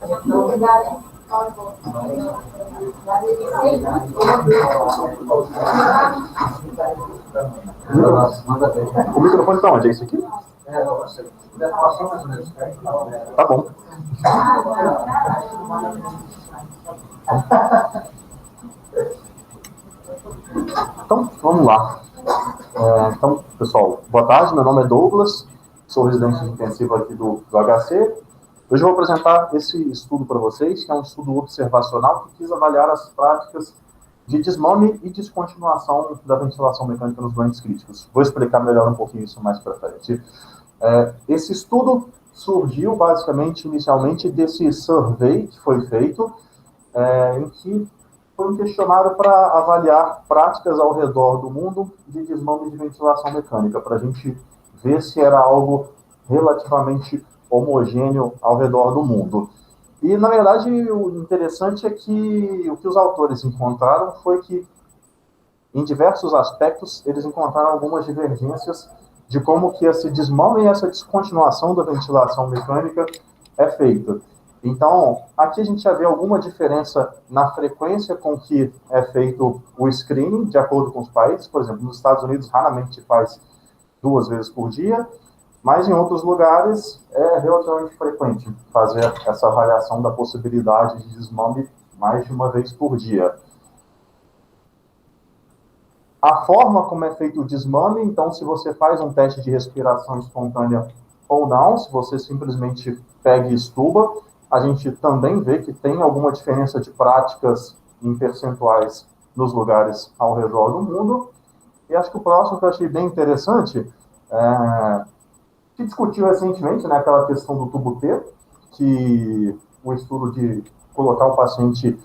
O microfone está onde? É isso aqui? Tá bom. Então, vamos lá. Então, pessoal, boa tarde, meu nome é Douglas, sou residente de intensivo aqui do HC. Hoje eu vou apresentar esse estudo para vocês, que é um estudo observacional que quis avaliar as práticas de desmame e descontinuação da ventilação mecânica nos doentes críticos. Vou explicar melhor um pouquinho isso mais para frente. Esse estudo surgiu, basicamente, inicialmente, desse survey que foi feito, em que foi um questionário para avaliar práticas ao redor do mundo de desmame de ventilação mecânica, para a gente ver se era algo relativamente homogêneo ao redor do mundo. E, na verdade, o interessante é que o que os autores encontraram foi que, em diversos aspectos, eles encontraram algumas divergências de como que esse desmame e essa descontinuação da ventilação mecânica é feita. Então, aqui a gente já vê alguma diferença na frequência com que é feito o screening, de acordo com os países. Por exemplo, nos Estados Unidos, raramente faz 2 vezes por dia, mas em outros lugares é relativamente frequente fazer essa avaliação da possibilidade de desmame mais de 1 vez por dia. A forma como é feito o desmame, então, se você faz um teste de respiração espontânea ou não, se você simplesmente pega e estuba, a gente também vê que tem alguma diferença de práticas em percentuais nos lugares ao redor do mundo. E acho que o próximo que eu achei bem interessante, que discutiu recentemente, né, aquela questão do tubo T, que o estudo de colocar o paciente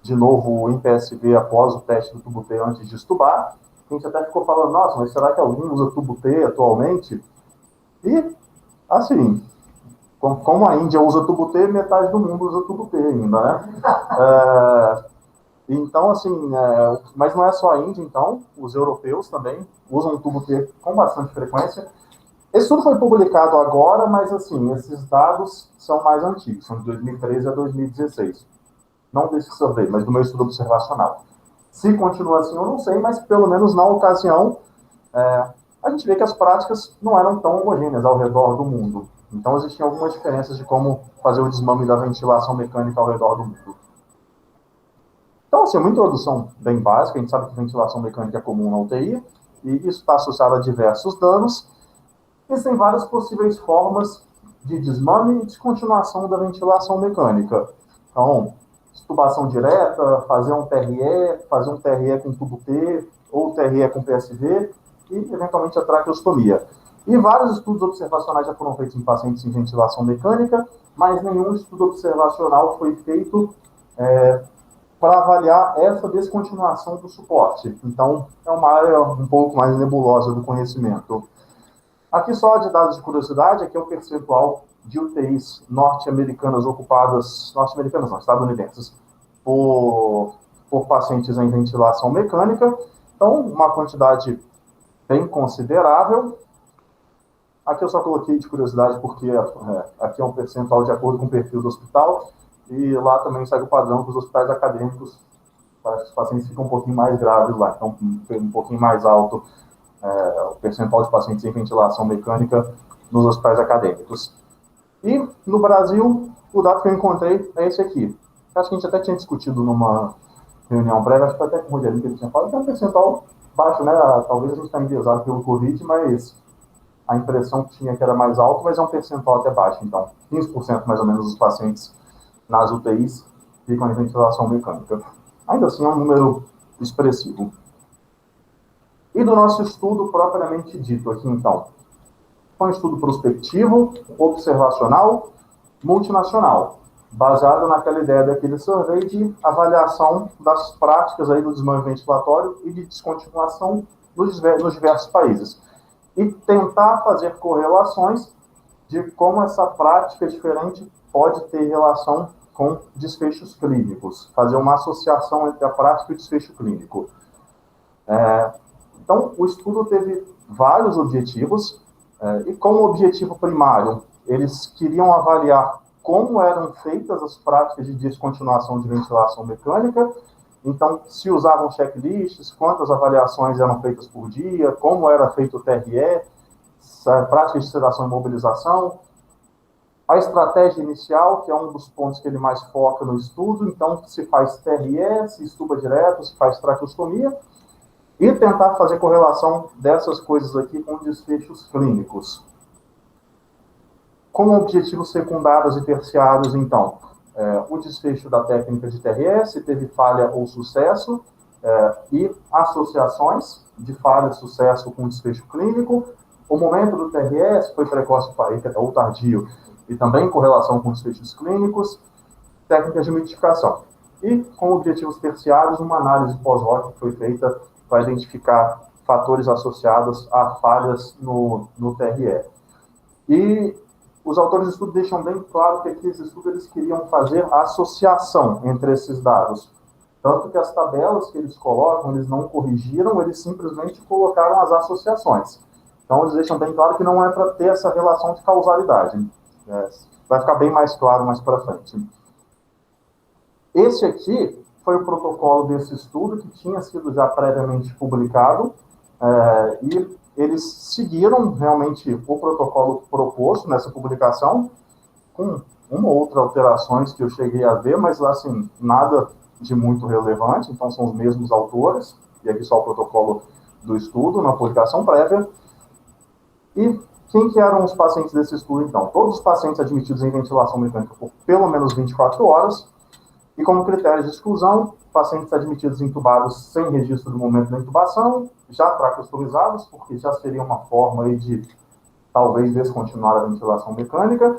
de novo em PSV após o teste do tubo T antes de estubar. A gente até ficou falando, nossa, mas será que alguém usa tubo T atualmente? E, assim, como a Índia usa tubo T, metade do mundo usa tubo T ainda, né? Então, assim, mas não é só a Índia, então, os europeus também usam tubo T com bastante frequência. Esse estudo foi publicado agora, mas, assim, esses dados são mais antigos, são de 2013 a 2016. Não desse survey, mas do meu estudo observacional. Se continua assim, eu não sei, mas pelo menos na ocasião, a gente vê que as práticas não eram tão homogêneas ao redor do mundo. Então, existiam algumas diferenças de como fazer o desmame da ventilação mecânica ao redor do mundo. Então, assim, uma introdução bem básica. A gente sabe que ventilação mecânica é comum na UTI, e isso está associado a diversos danos. Existem várias possíveis formas de desmame e descontinuação da ventilação mecânica. Então, extubação direta, fazer um TRE com tubo T, ou TRE com PSV, e, eventualmente, a traqueostomia. E vários estudos observacionais já foram feitos em pacientes em ventilação mecânica, mas nenhum estudo observacional foi feito para avaliar essa descontinuação do suporte. Então, é uma área um pouco mais nebulosa do conhecimento. Aqui só de dados de curiosidade, aqui é o percentual de UTIs norte-americanas ocupadas, norte-americanas não, estadunidenses, por pacientes em ventilação mecânica. Então, uma quantidade bem considerável. Aqui eu só coloquei de curiosidade porque aqui é um percentual de acordo com o perfil do hospital, e lá também segue o padrão dos hospitais acadêmicos, os pacientes ficam um pouquinho mais graves lá, então um pouquinho mais alto o percentual de pacientes em ventilação mecânica nos hospitais acadêmicos. E no Brasil, o dado que eu encontrei é esse aqui. Acho que a gente até tinha discutido numa reunião prévia, acho que até com o Rogerinho que ele tinha falado, que é um percentual baixo, né? Talvez a gente está enviesado pelo Covid, mas a impressão que tinha que era mais alto, mas é um percentual até baixo. Então, 15% mais ou menos dos pacientes nas UTIs ficam em ventilação mecânica. Ainda assim, é um número expressivo. E do nosso estudo propriamente dito aqui, então. Foi um estudo prospectivo, observacional, multinacional, baseado naquela ideia daquele survey de avaliação das práticas aí do desmame ventilatório e de descontinuação nos diversos países. E tentar fazer correlações de como essa prática diferente pode ter relação com desfechos clínicos, fazer uma associação entre a prática e o desfecho clínico. Então, o estudo teve vários objetivos, e como objetivo primário, eles queriam avaliar como eram feitas as práticas de descontinuação de ventilação mecânica. Então, se usavam checklists, quantas avaliações eram feitas por dia, como era feito o TRE, práticas de sedação e mobilização, a estratégia inicial, que é um dos pontos que ele mais foca no estudo. Então, se faz TRE, se estuba direto, se faz traqueostomia, e tentar fazer correlação dessas coisas aqui com desfechos clínicos. Como objetivos secundários e terciários, então, o desfecho da técnica de TRE, se teve falha ou sucesso, e associações de falha e sucesso com desfecho clínico, o momento do TRE, se foi precoce ou tardio, e também com relação com desfechos clínicos, técnicas de mitigação. E, com objetivos terciários, uma análise pós-hoc que foi feita para identificar fatores associados a falhas no TRE. E os autores do estudo deixam bem claro que aqui esse estudo eles queriam fazer a associação entre esses dados. Tanto que as tabelas que eles colocam, eles não corrigiram, eles simplesmente colocaram as associações. Então, eles deixam bem claro que não é para ter essa relação de causalidade. Vai ficar bem mais claro mais para frente. Esse aqui foi o protocolo desse estudo, que tinha sido já previamente publicado, e eles seguiram realmente o protocolo proposto nessa publicação, com uma ou outra alterações que eu cheguei a ver, mas assim, nada de muito relevante. Então são os mesmos autores, e aqui só o protocolo do estudo na publicação prévia. E quem que eram os pacientes desse estudo, então? Todos os pacientes admitidos em ventilação mecânica por pelo menos 24 horas, e como critério de exclusão, pacientes admitidos intubados sem registro do momento da intubação, já traqueostomizados, porque já seria uma forma aí de talvez descontinuar a ventilação mecânica,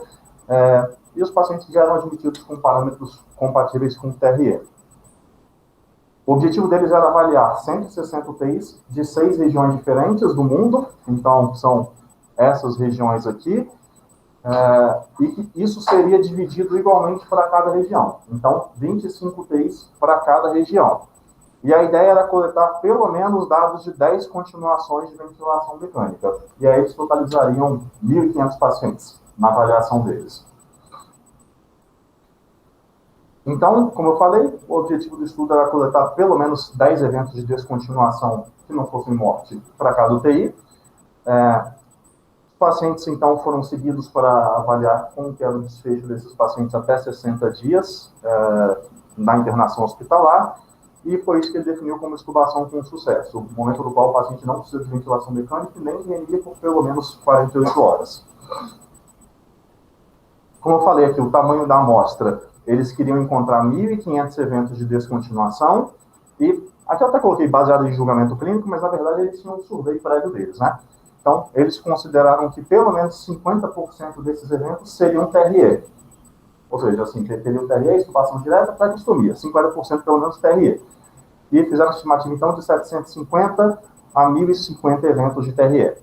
e os pacientes já eram admitidos com parâmetros compatíveis com o TRE. O objetivo deles era avaliar 160 UTIs de 6 regiões diferentes do mundo, então são essas regiões aqui, e isso seria dividido igualmente para cada região. Então, 25 UTIs para cada região. E a ideia era coletar pelo menos dados de 10 continuações de ventilação mecânica. E aí eles totalizariam 1.500 pacientes na avaliação deles. Então, como eu falei, o objetivo do estudo era coletar pelo menos 10 eventos de descontinuação que não fossem morte para cada UTI. Os pacientes, então, foram seguidos para avaliar como que era o desfecho desses pacientes até 60 dias na internação hospitalar, e foi isso que ele definiu como extubação com sucesso, o momento no qual o paciente não precisa de ventilação mecânica e nem reanimia por pelo menos 48 horas. Como eu falei aqui, o tamanho da amostra, eles queriam encontrar 1.500 eventos de descontinuação, e aqui eu até coloquei baseado em julgamento clínico, mas na verdade eles tinham um survey prévio deles, né? Então, eles consideraram que pelo menos 50% desses eventos seriam TRE. Ou seja, assim, teria o TRE, extubação direta, traqueostomia, 50% pelo menos TRE. E fizeram a estimativa, então, de 750 a 1.050 eventos de TRE,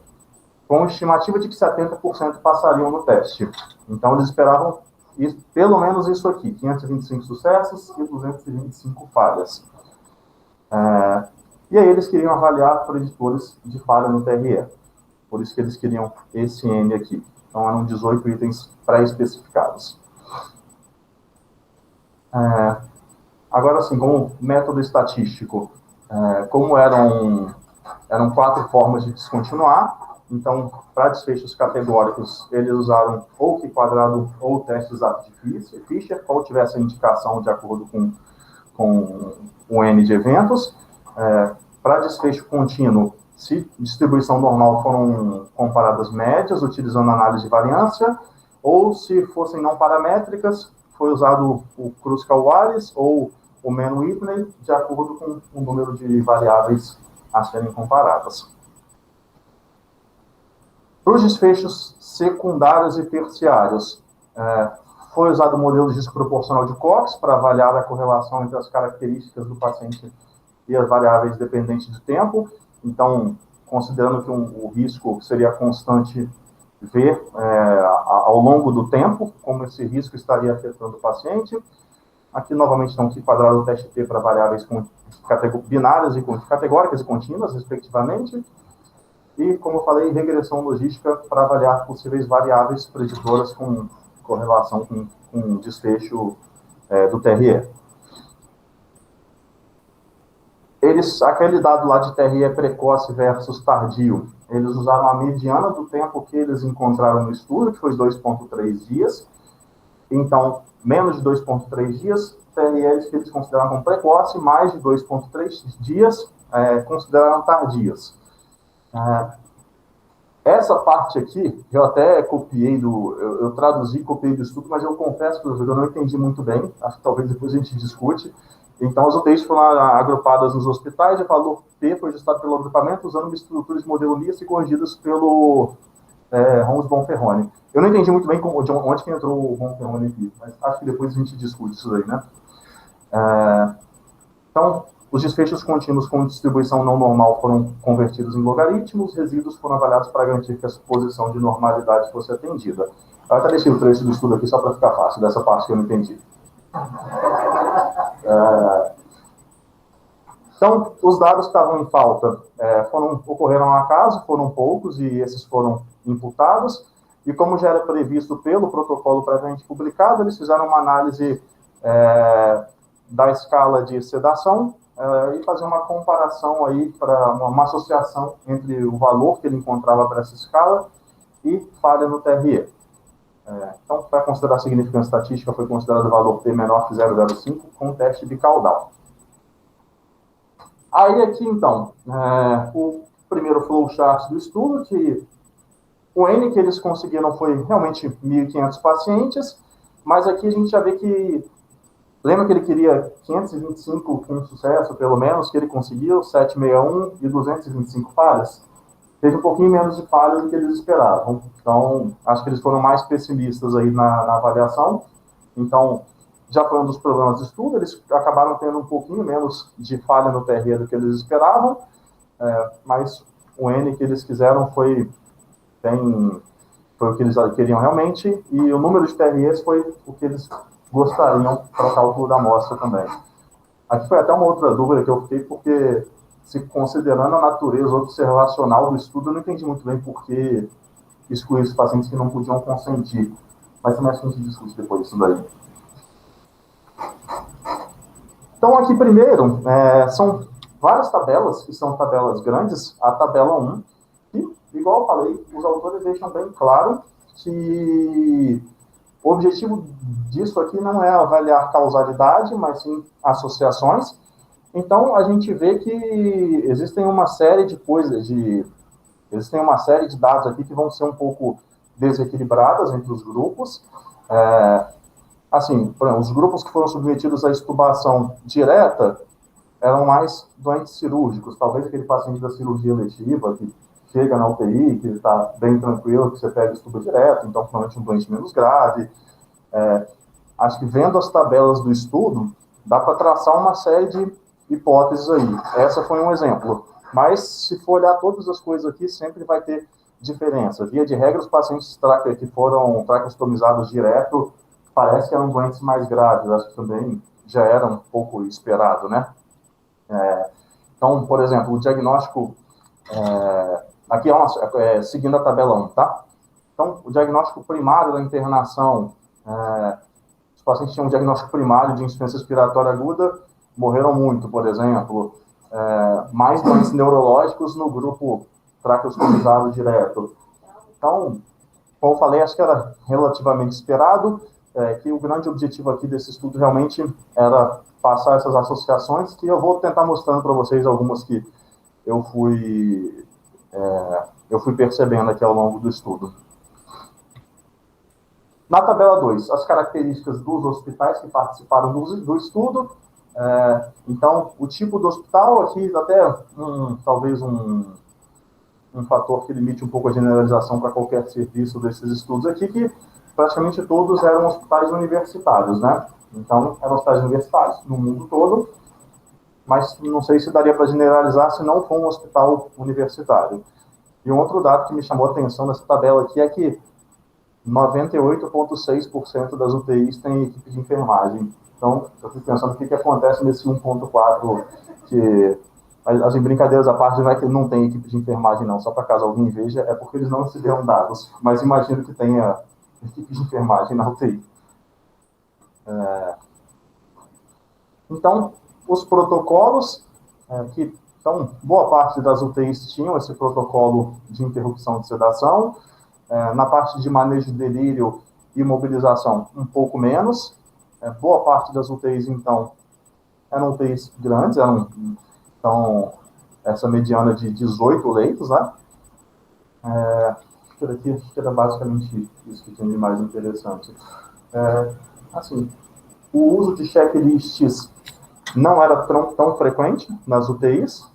com estimativa de que 70% passariam no teste. Então, eles esperavam pelo menos isso aqui, 525 sucessos e 225 falhas. E aí eles queriam avaliar preditores de falha no TRE. Por isso que eles queriam esse N aqui. Então, eram 18 itens pré-especificados. Agora, assim, como método estatístico, como eram 4 formas de descontinuar, então, para desfechos categóricos, eles usaram ou Q-quadrado ou teste exato de Fischer, qual tivesse a indicação de acordo com o N de eventos. Para desfecho contínuo, se distribuição normal foram comparadas médias, utilizando análise de variância, ou se fossem não paramétricas, foi usado o Kruskal-Wallis ou o Mann-Whitney, de acordo com o número de variáveis a serem comparadas. Para os desfechos secundários e terciários, foi usado o modelo desproporcional de Cox para avaliar a correlação entre as características do paciente e as variáveis dependentes de tempo. Então, considerando que o risco seria constante, ver ao longo do tempo como esse risco estaria afetando o paciente. Aqui, novamente, estão aqui quadrado o teste T para variáveis binárias e categóricas e contínuas, respectivamente. E, como eu falei, regressão logística para avaliar possíveis variáveis preditoras com correlação com desfecho do TRE. Aquele dado lá de TRE precoce versus tardio, eles usaram a mediana do tempo que eles encontraram no estudo, que foi 2,3 dias. Então, menos de 2,3 dias, TREs que eles consideraram como precoce, mais de 2,3 dias consideraram tardias. Essa parte aqui, eu até copiei eu traduzi e copiei do estudo, mas eu confesso que eu não entendi muito bem, acho que talvez depois a gente discute. Então, as UTIs foram agrupadas nos hospitais e o valor P foi ajustado pelo agrupamento usando estruturas de modelo LIAS e corrigidas pelo Holmes Bonferroni. Eu não entendi muito bem de onde que entrou o Bonferroni aqui, mas acho que depois a gente discute isso aí, né? Então, os desfechos contínuos com distribuição não normal foram convertidos em logaritmos, os resíduos foram avaliados para garantir que a suposição de normalidade fosse atendida. Eu até deixei o trecho do estudo aqui só para ficar fácil, dessa parte que eu não entendi. Então, os dados que estavam em falta ocorreram ao acaso, foram poucos e esses foram imputados. E como já era previsto pelo protocolo previamente publicado, eles fizeram uma análise da escala de sedação e fazer uma comparação aí para uma associação entre o valor que ele encontrava para essa escala e falha no TRE. Então, para considerar a significância estatística, foi considerado o valor P menor que 0,05 com o teste bicaudal. Aí aqui, então, o primeiro flowchart do estudo, que o N que eles conseguiram foi realmente 1.500 pacientes, mas aqui a gente já vê que, lembra que ele queria 525 com sucesso, pelo menos, que ele conseguiu, 761 e 225 falhas. Teve um pouquinho menos de falhas do que eles esperavam. Então, acho que eles foram mais pessimistas aí na avaliação. Então, já foi um dos problemas do estudo, eles acabaram tendo um pouquinho menos de falha no TRE do que eles esperavam, mas o N que eles quiseram foi o que eles queriam realmente, e o número de TREs foi o que eles gostariam para o cálculo da amostra também. Aqui foi até uma outra dúvida que eu fiquei, porque, se considerando a natureza observacional do estudo, eu não entendi muito bem por que excluir os pacientes que não podiam consentir. Mas também acho que a gente discute depois disso daí. Então, aqui primeiro, são várias tabelas, que são tabelas grandes. A tabela 1, que, igual eu falei, os autores deixam bem claro que o objetivo disso aqui não é avaliar causalidade, mas sim associações. Então, a gente vê que existem uma série de coisas, existem uma série de dados aqui que vão ser um pouco desequilibradas entre os grupos. Assim, por exemplo, os grupos que foram submetidos à extubação direta eram mais doentes cirúrgicos, talvez aquele paciente da cirurgia letiva que chega na UTI, que está bem tranquilo, que você pega estuba direto, então provavelmente um doente menos grave. Acho que vendo as tabelas do estudo, dá para traçar uma série de hipóteses aí. Essa foi um exemplo. Mas, se for olhar todas as coisas aqui, sempre vai ter diferença. Via de regra, os pacientes que foram traqueostomizados direto, parece que eram doentes mais graves. Acho que também já era um pouco esperado, né? Então, por exemplo, o diagnóstico... aqui seguindo a tabela 1, tá? Então, o diagnóstico primário da internação... os pacientes tinham um diagnóstico primário de insuficiência respiratória aguda, morreram muito, por exemplo. Mais doentes neurológicos no grupo traqueostomizado direto. Então, como eu falei, acho que era relativamente esperado, que o grande objetivo aqui desse estudo realmente era passar essas associações, que eu vou tentar mostrando para vocês algumas que eu fui percebendo aqui ao longo do estudo. Na tabela 2, as características dos hospitais que participaram do estudo. Então, o tipo do hospital, aqui até talvez um fator que limite um pouco a generalização para qualquer serviço desses estudos aqui, que praticamente todos eram hospitais universitários, né? Então, eram hospitais universitários no mundo todo, mas não sei se daria para generalizar se não for um hospital universitário. E um outro dado que me chamou a atenção nessa tabela aqui é que 98,6% das UTIs têm equipe de enfermagem. Então, eu fico pensando o que acontece nesse 1,4%, que, as brincadeiras à parte, não é que não tem equipe de enfermagem, não, só para caso alguém veja, é porque eles não se deram dados, mas imagino que tenha equipe de enfermagem na UTI. Então, os protocolos, então, boa parte das UTIs tinham esse protocolo de interrupção de sedação, na parte de manejo de delírio e mobilização, um pouco menos. Boa parte das UTIs, então, eram UTIs grandes, então, essa mediana de 18 leitos, né? Por aqui, acho que era basicamente isso que tinha de mais interessante. Assim, o uso de checklists não era tão frequente nas UTIs.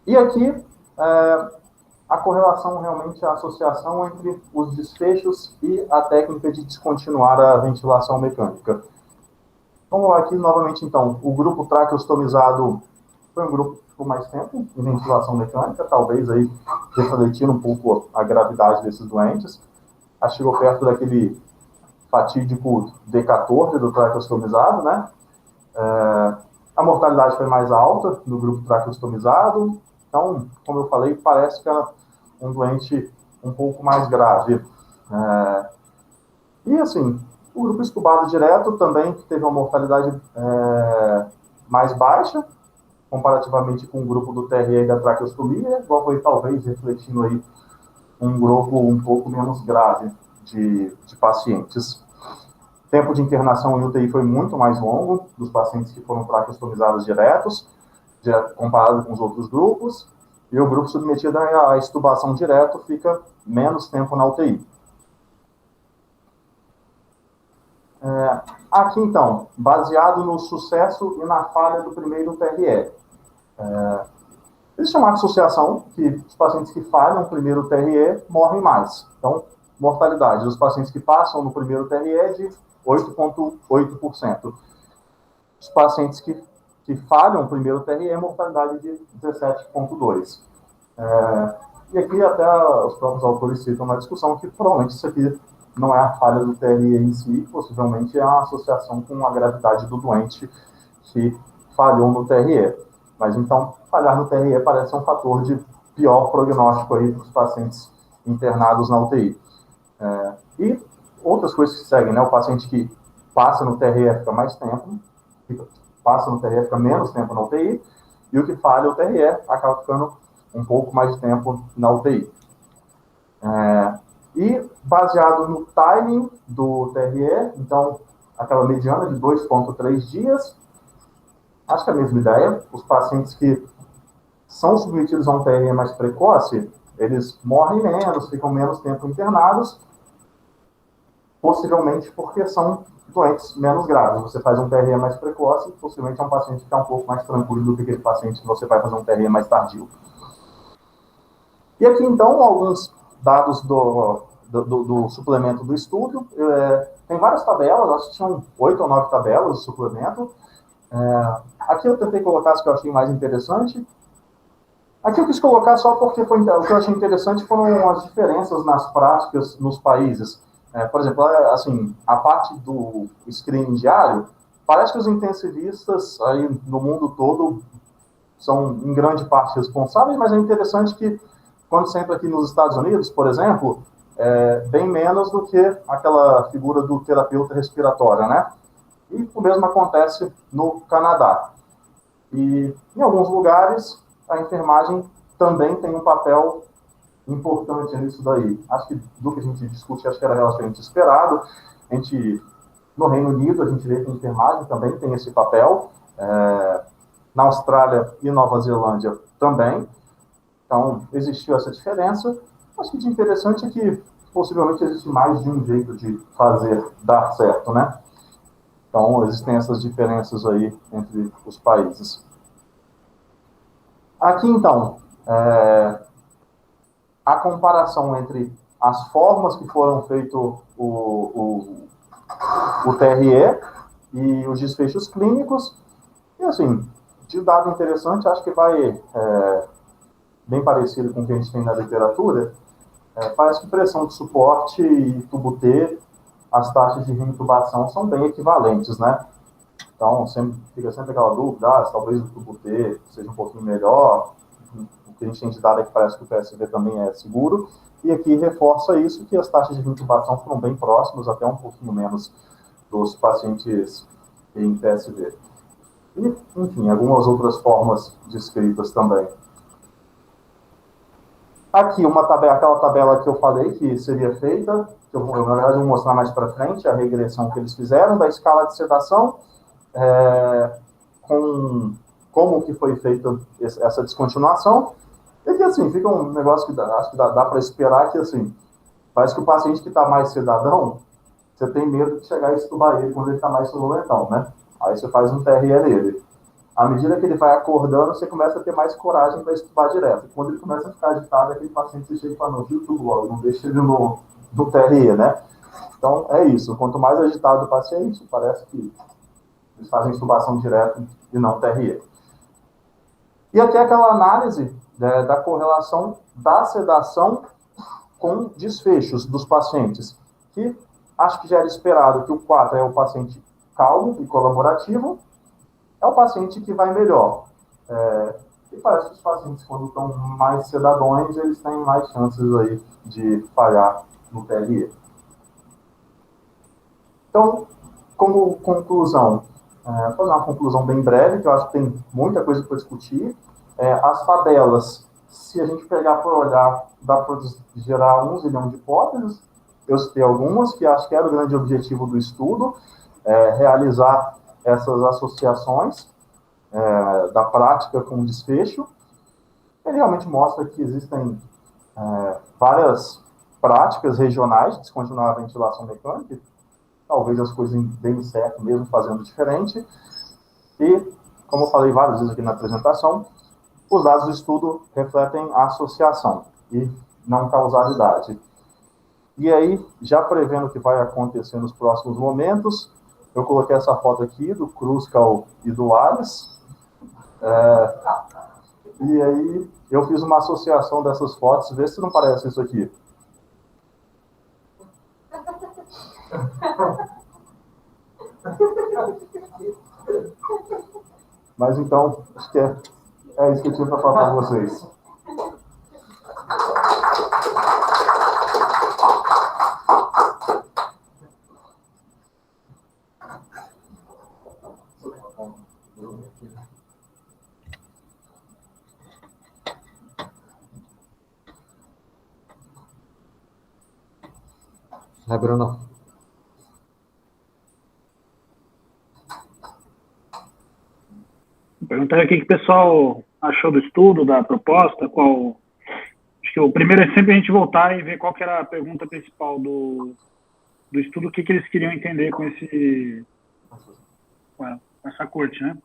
E aqui, a correlação realmente, a associação entre os desfechos e a técnica de descontinuar a ventilação mecânica. Vamos lá aqui novamente, então. O grupo traqueostomizado foi um grupo que ficou mais tempo em ventilação mecânica, talvez aí refletindo um pouco a gravidade desses doentes. Acho que chegou perto daquele fatídico D14 do traqueostomizado, né? A mortalidade foi mais alta no grupo traqueostomizado. Então, como eu falei, parece que é um doente um pouco mais grave. E, assim, o grupo estubado direto também teve uma mortalidade mais baixa, comparativamente com o grupo do TRE e da traqueostomia, igual foi talvez refletindo aí um grupo um pouco menos grave de pacientes. O tempo de internação em UTI foi muito mais longo dos pacientes que foram traqueostomizados diretos, comparado com os outros grupos, e o grupo submetido à extubação direto fica menos tempo na UTI. Aqui, então, baseado no sucesso e na falha do primeiro TRE. Existe uma associação que os pacientes que falham o primeiro TRE morrem mais. Então, mortalidade dos pacientes que passam no primeiro TRE é de 8,8%. Os pacientes que falham o primeiro TRE, mortalidade de 17,2%. E aqui até os próprios autores citam na discussão que provavelmente isso aqui não é a falha do TRE em si, possivelmente é a associação com a gravidade do doente que falhou no TRE. Mas então, falhar no TRE parece ser um fator de pior prognóstico aí para os pacientes internados na UTI. E outras coisas que seguem, né? O paciente que passa no TRE fica mais tempo, passa no TRE fica menos tempo na UTI, e o que falha o TRE acaba ficando um pouco mais de tempo na UTI. E baseado no timing do TRE, então, aquela mediana de 2,3 dias, acho que é a mesma ideia. Os pacientes que são submetidos a um TRE mais precoce, eles morrem menos, ficam menos tempo internados, possivelmente porque são doentes menos graves. Você faz um TRE mais precoce, possivelmente é um paciente que está um pouco mais tranquilo do que aquele paciente que você vai fazer um TRE mais tardio. E aqui, então, alguns dados do suplemento do estudo. Tem várias tabelas, acho que tinham 8 ou 9 tabelas de suplemento. Aqui eu tentei colocar as que eu achei mais interessante. Aqui eu quis colocar só porque o que eu achei interessante foram as diferenças nas práticas nos países. Por exemplo, assim, a parte do screening diário, parece que os intensivistas aí no mundo todo são, em grande parte, responsáveis, mas é interessante que, quando você entra aqui nos Estados Unidos, por exemplo, bem menos do que aquela figura do terapeuta respiratório, né? E o mesmo acontece no Canadá. E, em alguns lugares, a enfermagem também tem um papel importante nisso daí. Acho que do que a gente discute, acho que era relativamente esperado. No Reino Unido, a gente vê que a enfermagem também tem esse papel. Na Austrália e Nova Zelândia também. Então, existiu essa diferença. Acho que de interessante é que possivelmente existe mais de um jeito de fazer dar certo, né? Então, existem essas diferenças aí entre os países. Aqui, então, a comparação entre as formas que foram feito o TRE e os desfechos clínicos. E, assim, de dado interessante, acho que vai bem parecido com o que a gente tem na literatura. Parece que pressão de suporte e tubo T, as taxas de reintubação são bem equivalentes, né? Então, fica sempre aquela dúvida, talvez o tubo T seja um pouquinho melhor, que a gente tem de dado é que parece que o PSV também é seguro, e aqui reforça isso, que as taxas de intubação foram bem próximas, até um pouquinho menos dos pacientes em PSV. E, enfim, algumas outras formas descritas também. Aqui, uma tabela, aquela tabela que eu falei que seria feita, que eu na verdade, vou mostrar mais para frente, a regressão que eles fizeram da escala de sedação, com como que foi feita essa descontinuação. E que, assim, fica um negócio que acho que dá para esperar que, assim, parece que o paciente que está mais sedadão, você tem medo de chegar e estubar ele quando ele está mais sonolentão, né? Aí você faz um TRE nele. À medida que ele vai acordando, você começa a ter mais coragem para estubar direto. Quando ele começa a ficar agitado, aquele paciente você chega e fala, não, tira tudo logo, não deixa ele no TRE, né? Então, é isso. Quanto mais agitado o paciente, parece que eles fazem estubação direto e não TRE. E aqui aquela análise da correlação da sedação com desfechos dos pacientes, que acho que já era esperado que o 4 é o paciente calmo e colaborativo, é o paciente que vai melhor. E parece que os pacientes, quando estão mais sedadões, eles têm mais chances aí de falhar no TRE. Então, como conclusão, vou fazer uma conclusão bem breve, que eu acho que tem muita coisa para discutir. As tabelas, se a gente pegar para olhar, dá para gerar 1 zilhão de hipóteses. Eu citei algumas, que acho que era o grande objetivo do estudo, realizar essas associações da prática com o desfecho. Ele realmente mostra que existem várias práticas regionais de descontinuar a ventilação mecânica, talvez as coisas deem certo mesmo fazendo diferente. E, como eu falei várias vezes aqui na apresentação, os dados do estudo refletem a associação e não causalidade. E aí, já prevendo o que vai acontecer nos próximos momentos, eu coloquei essa foto aqui do Kruskal e do Alice. E aí, eu fiz uma associação dessas fotos, vê se não parece isso aqui. Mas então, acho que é isso que eu tinha para falar para vocês. Bruno. Perguntar o que o pessoal achou do estudo, da proposta, qual... Acho que o primeiro é sempre a gente voltar e ver qual que era a pergunta principal do estudo, o que eles queriam entender com essa corte, né?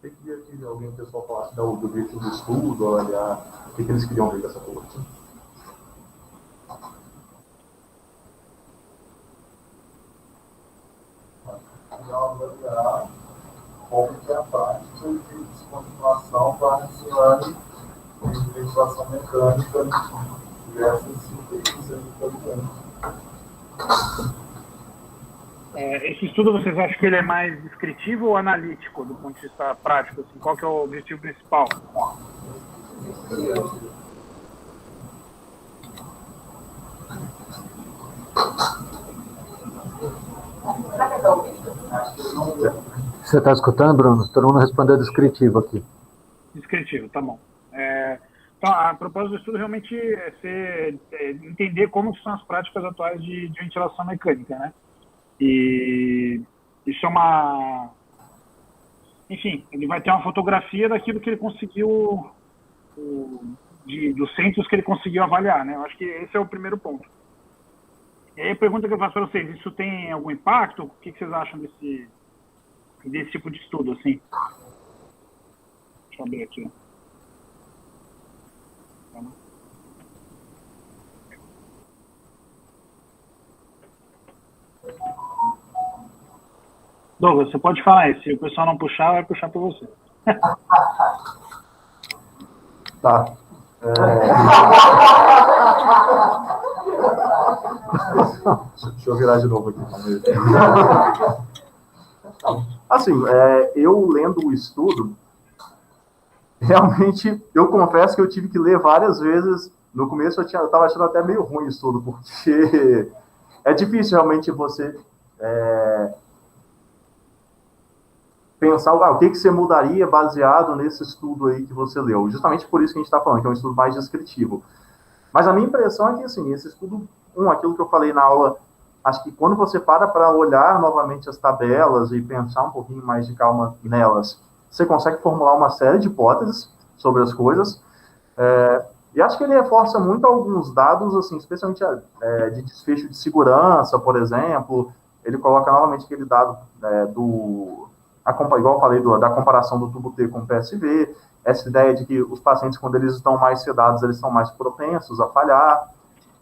Eu queria que alguém, pessoal, falasse do objetivo do estudo, olhar o que eles queriam ver dessa corte. Avaliar como que é a prática de descontinuação para ensinar de ventilação mecânica diversas ciências de Esse estudo, vocês acham que ele é mais descritivo ou analítico, do ponto de vista prático? Assim, qual que é o objetivo principal? Você está escutando, Bruno? Todo mundo respondeu descritivo aqui. Descritivo, tá bom. Então, a proposta do estudo realmente é entender como são as práticas atuais de ventilação mecânica, né? E isso é uma... Enfim, ele vai ter uma fotografia daquilo que ele conseguiu, dos centros que ele conseguiu avaliar, né? Eu acho que esse é o primeiro ponto. E aí a pergunta que eu faço para vocês, isso tem algum impacto? O que vocês acham desse tipo de estudo, assim? Deixa eu abrir aqui. Douglas, você pode falar, se o pessoal não puxar, vai puxar para você. Tá. Deixa eu virar de novo aqui. Assim, eu lendo o estudo, realmente, eu confesso que eu tive que ler várias vezes. No começo eu estava achando até meio ruim o estudo, porque é difícil realmente você pensar o que você mudaria baseado nesse estudo aí que você leu. Justamente por isso que a gente está falando, que é um estudo mais descritivo. Mas a minha impressão é que, assim, esse estudo, aquilo que eu falei na aula, acho que quando você para olhar novamente as tabelas e pensar um pouquinho mais de calma nelas, você consegue formular uma série de hipóteses sobre as coisas. E acho que ele reforça muito alguns dados, assim, especialmente de desfecho de segurança, por exemplo. Ele coloca novamente aquele dado igual eu falei, da comparação do tubo T com o PSV, essa ideia de que os pacientes, quando eles estão mais sedados, eles são mais propensos a falhar.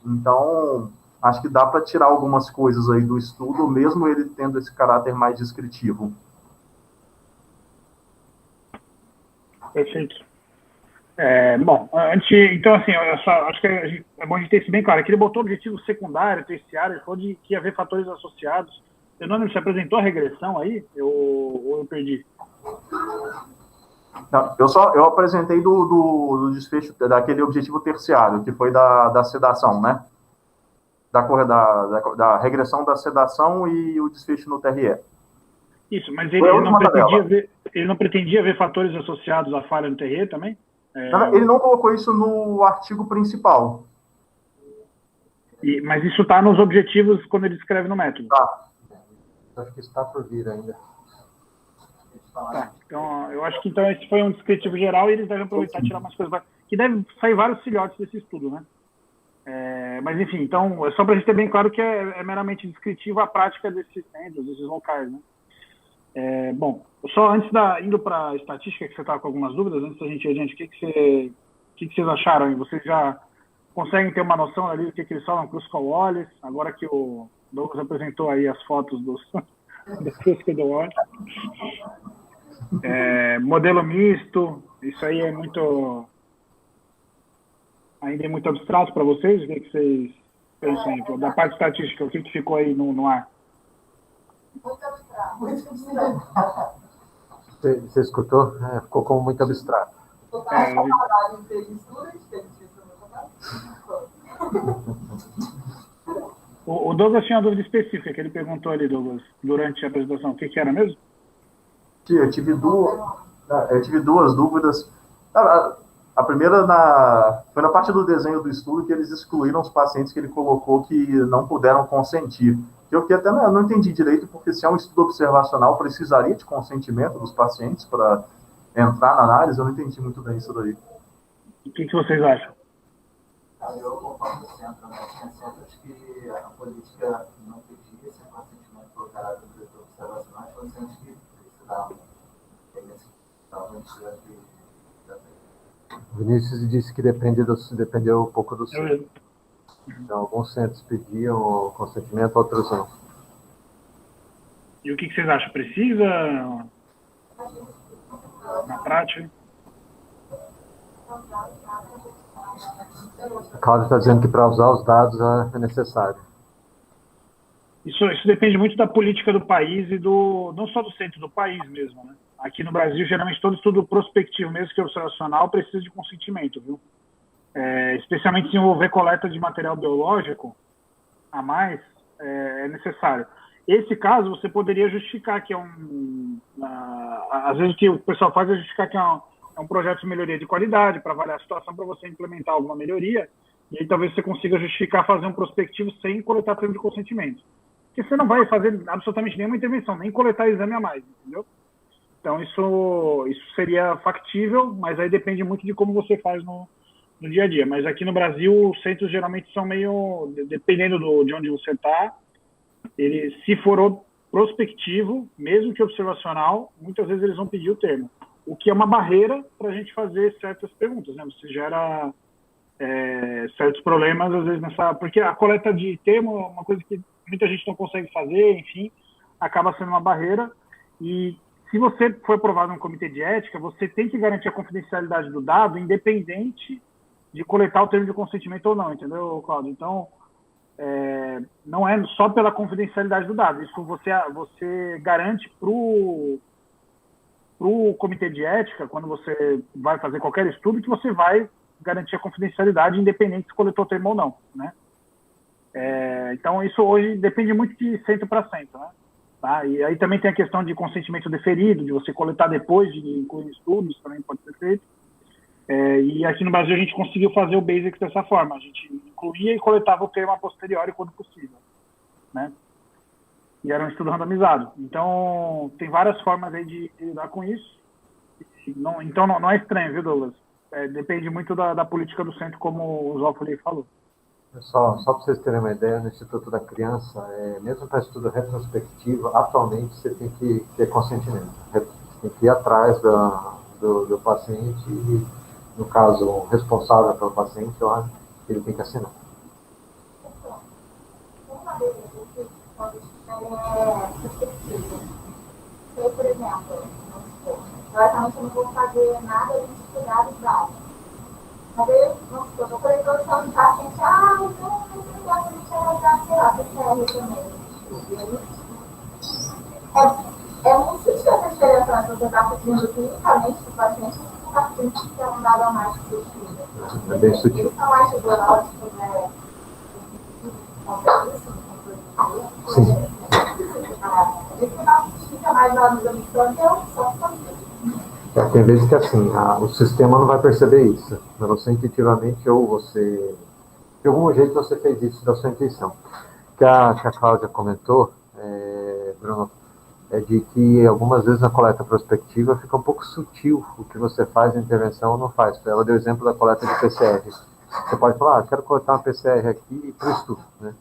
Então, acho que dá para tirar algumas coisas aí do estudo, mesmo ele tendo esse caráter mais descritivo. Perfeito. Bom, então, assim, acho que é bom a gente ter isso bem claro. Aqui ele botou objetivo secundário, terciário, ele falou que ia haver fatores associados. Fenômeno, se apresentou a regressão aí? Ou eu perdi? Não, eu apresentei do desfecho, daquele objetivo terciário, que foi da sedação, né? Da regressão da sedação e o desfecho no TRE. Isso, mas ele não pretendia ver fatores associados à falha no TRE também? Ele não colocou isso no artigo principal. Mas isso está nos objetivos quando ele escreve no método? Tá. Acho que está por vir ainda. Tá, então eu acho que esse foi um descritivo geral e eles devem aproveitar e tirar umas coisas, que deve sair vários filhotes desse estudo, né? Mas enfim, então é só para a gente ter bem claro que é meramente descritivo a prática desses centros, desses locais, né? Bom, só antes indo para a estatística, que você estava com algumas dúvidas, antes da gente ir adiante, o que vocês acharam aí? Vocês já conseguem ter uma noção ali do que eles falam para os Coriolis, agora que o Douglas apresentou aí as fotos dos Coriolis? Modelo misto, isso aí ainda é muito abstrato para vocês? O que vocês pensam aí? Da parte estatística, o que ficou aí no ar? Muito abstrato. Muito abstrato. Você escutou? Ficou como muito abstrato. O Douglas tinha uma dúvida específica que ele perguntou ali, Douglas, durante a apresentação. O que era mesmo? Eu tive duas dúvidas. A primeira foi na parte do desenho do estudo que eles excluíram os pacientes que ele colocou que não puderam consentir. Eu que até não entendi direito, porque se é um estudo observacional, precisaria de consentimento dos pacientes para entrar na análise. Eu não entendi muito bem isso daí. O que vocês acham? Eu concordo com o centro, mas tinha centros que a política não pedia esse consentimento pelo caráter do estudo observacional, tinha centros que precisavam. Vinícius disse que dependeu um pouco do centro. Então, alguns centros pediam consentimento, outros não. E o que vocês acham? Precisa? Na prática? A Cláudia está dizendo que para usar os dados é necessário. Isso depende muito da política do país e não só do centro do país mesmo, né? Aqui no Brasil, geralmente, todo estudo prospectivo, mesmo que observacional, precisa de consentimento, viu? Especialmente se envolver coleta de material biológico a mais, é necessário. Esse caso, você poderia justificar que às vezes o que o pessoal faz é justificar que é um projeto de melhoria de qualidade, para avaliar a situação, para você implementar alguma melhoria, e aí talvez você consiga justificar fazer um prospectivo sem coletar termo de consentimento. Porque você não vai fazer absolutamente nenhuma intervenção, nem coletar exame a mais, entendeu? Então, isso seria factível, mas aí depende muito de como você faz no dia a dia. Mas aqui no Brasil, os centros geralmente são meio, dependendo de onde você está, se for prospectivo, mesmo que observacional, muitas vezes eles vão pedir o termo. O que é uma barreira para a gente fazer certas perguntas, né? Você gera certos problemas, às vezes, porque a coleta de termo é uma coisa que muita gente não consegue fazer, enfim, acaba sendo uma barreira. E se você for aprovado no comitê de ética, você tem que garantir a confidencialidade do dado, independente de coletar o termo de consentimento ou não, entendeu, Claudio? Então, não é só pela confidencialidade do dado. Isso você garante para o comitê de ética, quando você vai fazer qualquer estudo, que você vai garantir a confidencialidade, independente se coletou o termo ou não, né? Então, isso hoje depende muito de centro para centro, né? Tá? E aí também tem a questão de consentimento deferido, de você coletar depois de incluir estudos, também pode ser feito. E aqui no Brasil a gente conseguiu fazer o Basics dessa forma. A gente incluía e coletava o termo a posteriori quando possível, né? E era um estudo randomizado. Então, tem várias formas aí de lidar com isso. Então, não é estranho, viu, Douglas? Depende muito da política do centro, como o Zófoli falou. Só para vocês terem uma ideia, no Instituto da Criança, mesmo para estudo retrospectivo, atualmente você tem que ter consentimento. Você tem que ir atrás do paciente e, no caso, o responsável pelo paciente, ele tem que assinar. Uma vez quando perspectiva. Eu, por exemplo, basicamente eu não vou fazer nada de estudar os dados. Mas aí, vamos supor, eu falei todo mundo paciente, então esse negócio de tirar, sei lá, PCR também. É muito sutil essa diferença, né? Você está pedindo clinicamente para o paciente, você está pedindo que é um dado a mais que você estuda. É bem sutil. Eles são mais rigorosos, né? Sim. Fica mais lá nos omissões, que é uma opção também. Tem vezes que assim, o sistema não vai perceber isso, mas você intuitivamente, ou você, de algum jeito você fez isso da sua intuição. Que a Cláudia comentou, Bruno, é de que algumas vezes na coleta prospectiva fica um pouco sutil o que você faz na intervenção ou não faz. Ela deu o exemplo da coleta de PCR. Você pode falar, quero coletar uma PCR aqui para o estudo, né?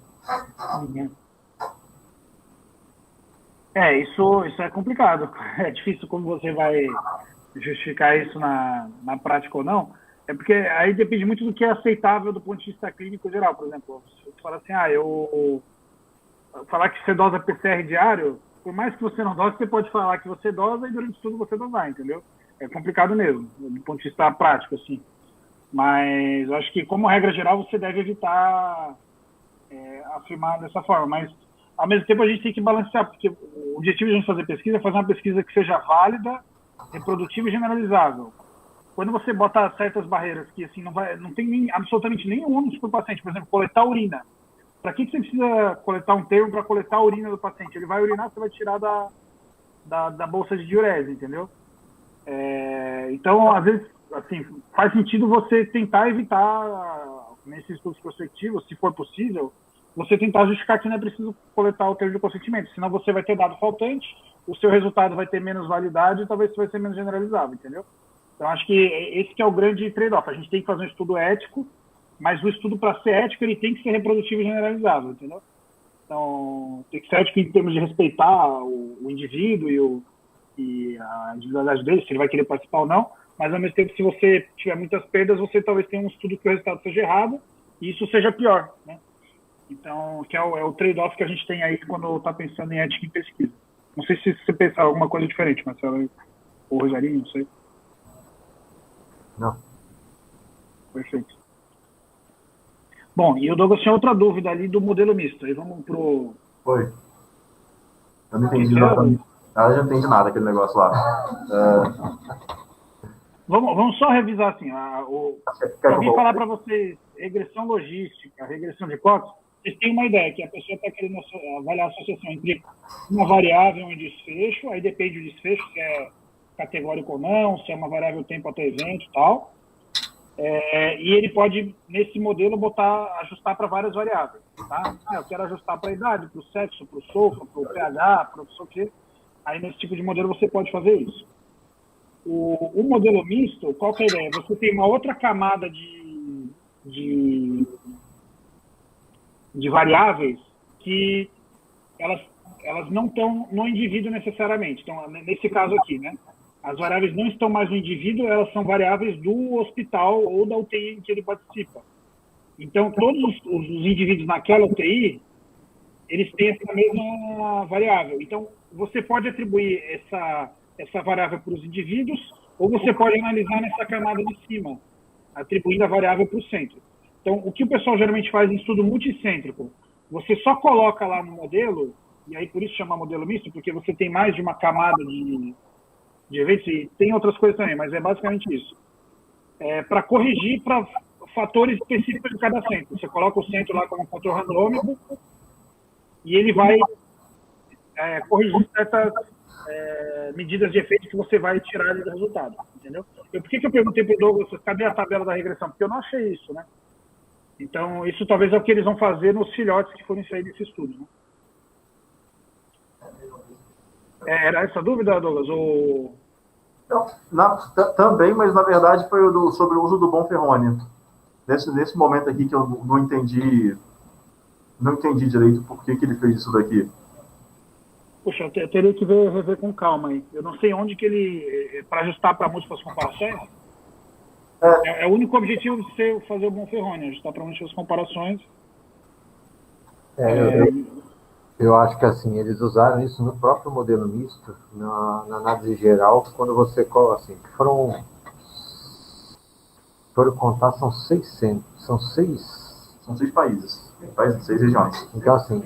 Isso é complicado. É difícil como você vai justificar isso na prática ou não. É porque aí depende muito do que é aceitável do ponto de vista clínico geral. Por exemplo, se você falar assim, falar que você dosa PCR diário, por mais que você não dose, você pode falar que você dosa e durante o estudo você dosar, entendeu? É complicado mesmo, do ponto de vista prático, assim. Mas eu acho que, como regra geral, você deve evitar afirmar dessa forma. Mas, ao mesmo tempo, a gente tem que balancear, porque o objetivo de a gente fazer pesquisa é fazer uma pesquisa que seja válida, reprodutível e generalizável. Quando você bota certas barreiras que assim, não tem absolutamente nenhum ônus para o paciente, por exemplo, coletar urina. Para que você precisa coletar um termo para coletar a urina do paciente? Ele vai urinar, você vai tirar da bolsa de diurese, entendeu? Então, às vezes, assim, faz sentido você tentar evitar, nesses estudos prospectivos, se for possível, você tentar justificar que não é preciso coletar o termo de consentimento, senão você vai ter dado faltante, o seu resultado vai ter menos validade e talvez vai ser menos generalizável, entendeu? Então, acho que esse que é o grande trade-off. A gente tem que fazer um estudo ético, mas o estudo, para ser ético, ele tem que ser reprodutivo e generalizável, entendeu? Então, tem que ser ético em termos de respeitar o indivíduo e a individualidade dele, se ele vai querer participar ou não, mas, ao mesmo tempo, se você tiver muitas perdas, você talvez tenha um estudo que o resultado seja errado e isso seja pior, né? Então, que é o trade-off que a gente tem aí quando está pensando em ética em pesquisa. Não sei se você pensar alguma coisa diferente, Marcelo ou Rogerinho, não sei. Não. Perfeito. Bom, e o Douglas tinha outra dúvida ali do modelo misto. Aí vamos pro... Oi. Eu não entendi exatamente. Eu não entendi nada aquele negócio lá. Vamos só revisar assim. Se alguém falar para vocês regressão logística, regressão de hipótese, vocês têm uma ideia que a pessoa está querendo avaliar a associação entre uma variável e um desfecho, aí depende do desfecho, se é categórico ou não, se é uma variável tempo até evento e tal. E ele pode, nesse modelo, ajustar para várias variáveis. Tá? Eu quero ajustar para a idade, para o sexo, para o SOFA, para o pH, para o que. Aí, nesse tipo de modelo, você pode fazer isso. O modelo misto, qual que é a ideia? Você tem uma outra camada de variáveis que elas não estão no indivíduo necessariamente. Então, nesse caso aqui, né? As variáveis não estão mais no indivíduo, elas são variáveis do hospital ou da UTI em que ele participa. Então, todos os indivíduos naquela UTI, eles têm essa mesma variável. Então, você pode atribuir essa variável para os indivíduos, ou você pode analisar nessa camada de cima, atribuindo a variável para o centro. Então, o que o pessoal geralmente faz em estudo multicêntrico, você só coloca lá no modelo, e aí por isso chama modelo misto, porque você tem mais de uma camada de eventos, e tem outras coisas também, mas é basicamente isso. Para corrigir para fatores específicos de cada centro. Você coloca o centro lá como um fator randômico, e ele vai corrigir certas medidas de efeito que você vai tirar do resultado, entendeu? Por que eu perguntei para o Douglas, cadê a tabela da regressão? Porque eu não achei isso, né? Então, isso talvez é o que eles vão fazer nos filhotes que forem sair desse estudo, né? Era essa dúvida, Douglas? Não, também, mas na verdade foi sobre o uso do Bonferroni. Nesse momento aqui que eu não entendi direito por que ele fez isso daqui. Puxa, eu teria que rever com calma aí. Eu não sei onde que ele, para ajustar para múltiplas comparações, é o único objetivo de você fazer o Bonferroni, ajustar para múltiplas comparações. Eu acho que assim, eles usaram isso no próprio modelo misto, na análise geral, quando você assim, que foram contar, são 600, são seis países, 6 regiões. Então, assim,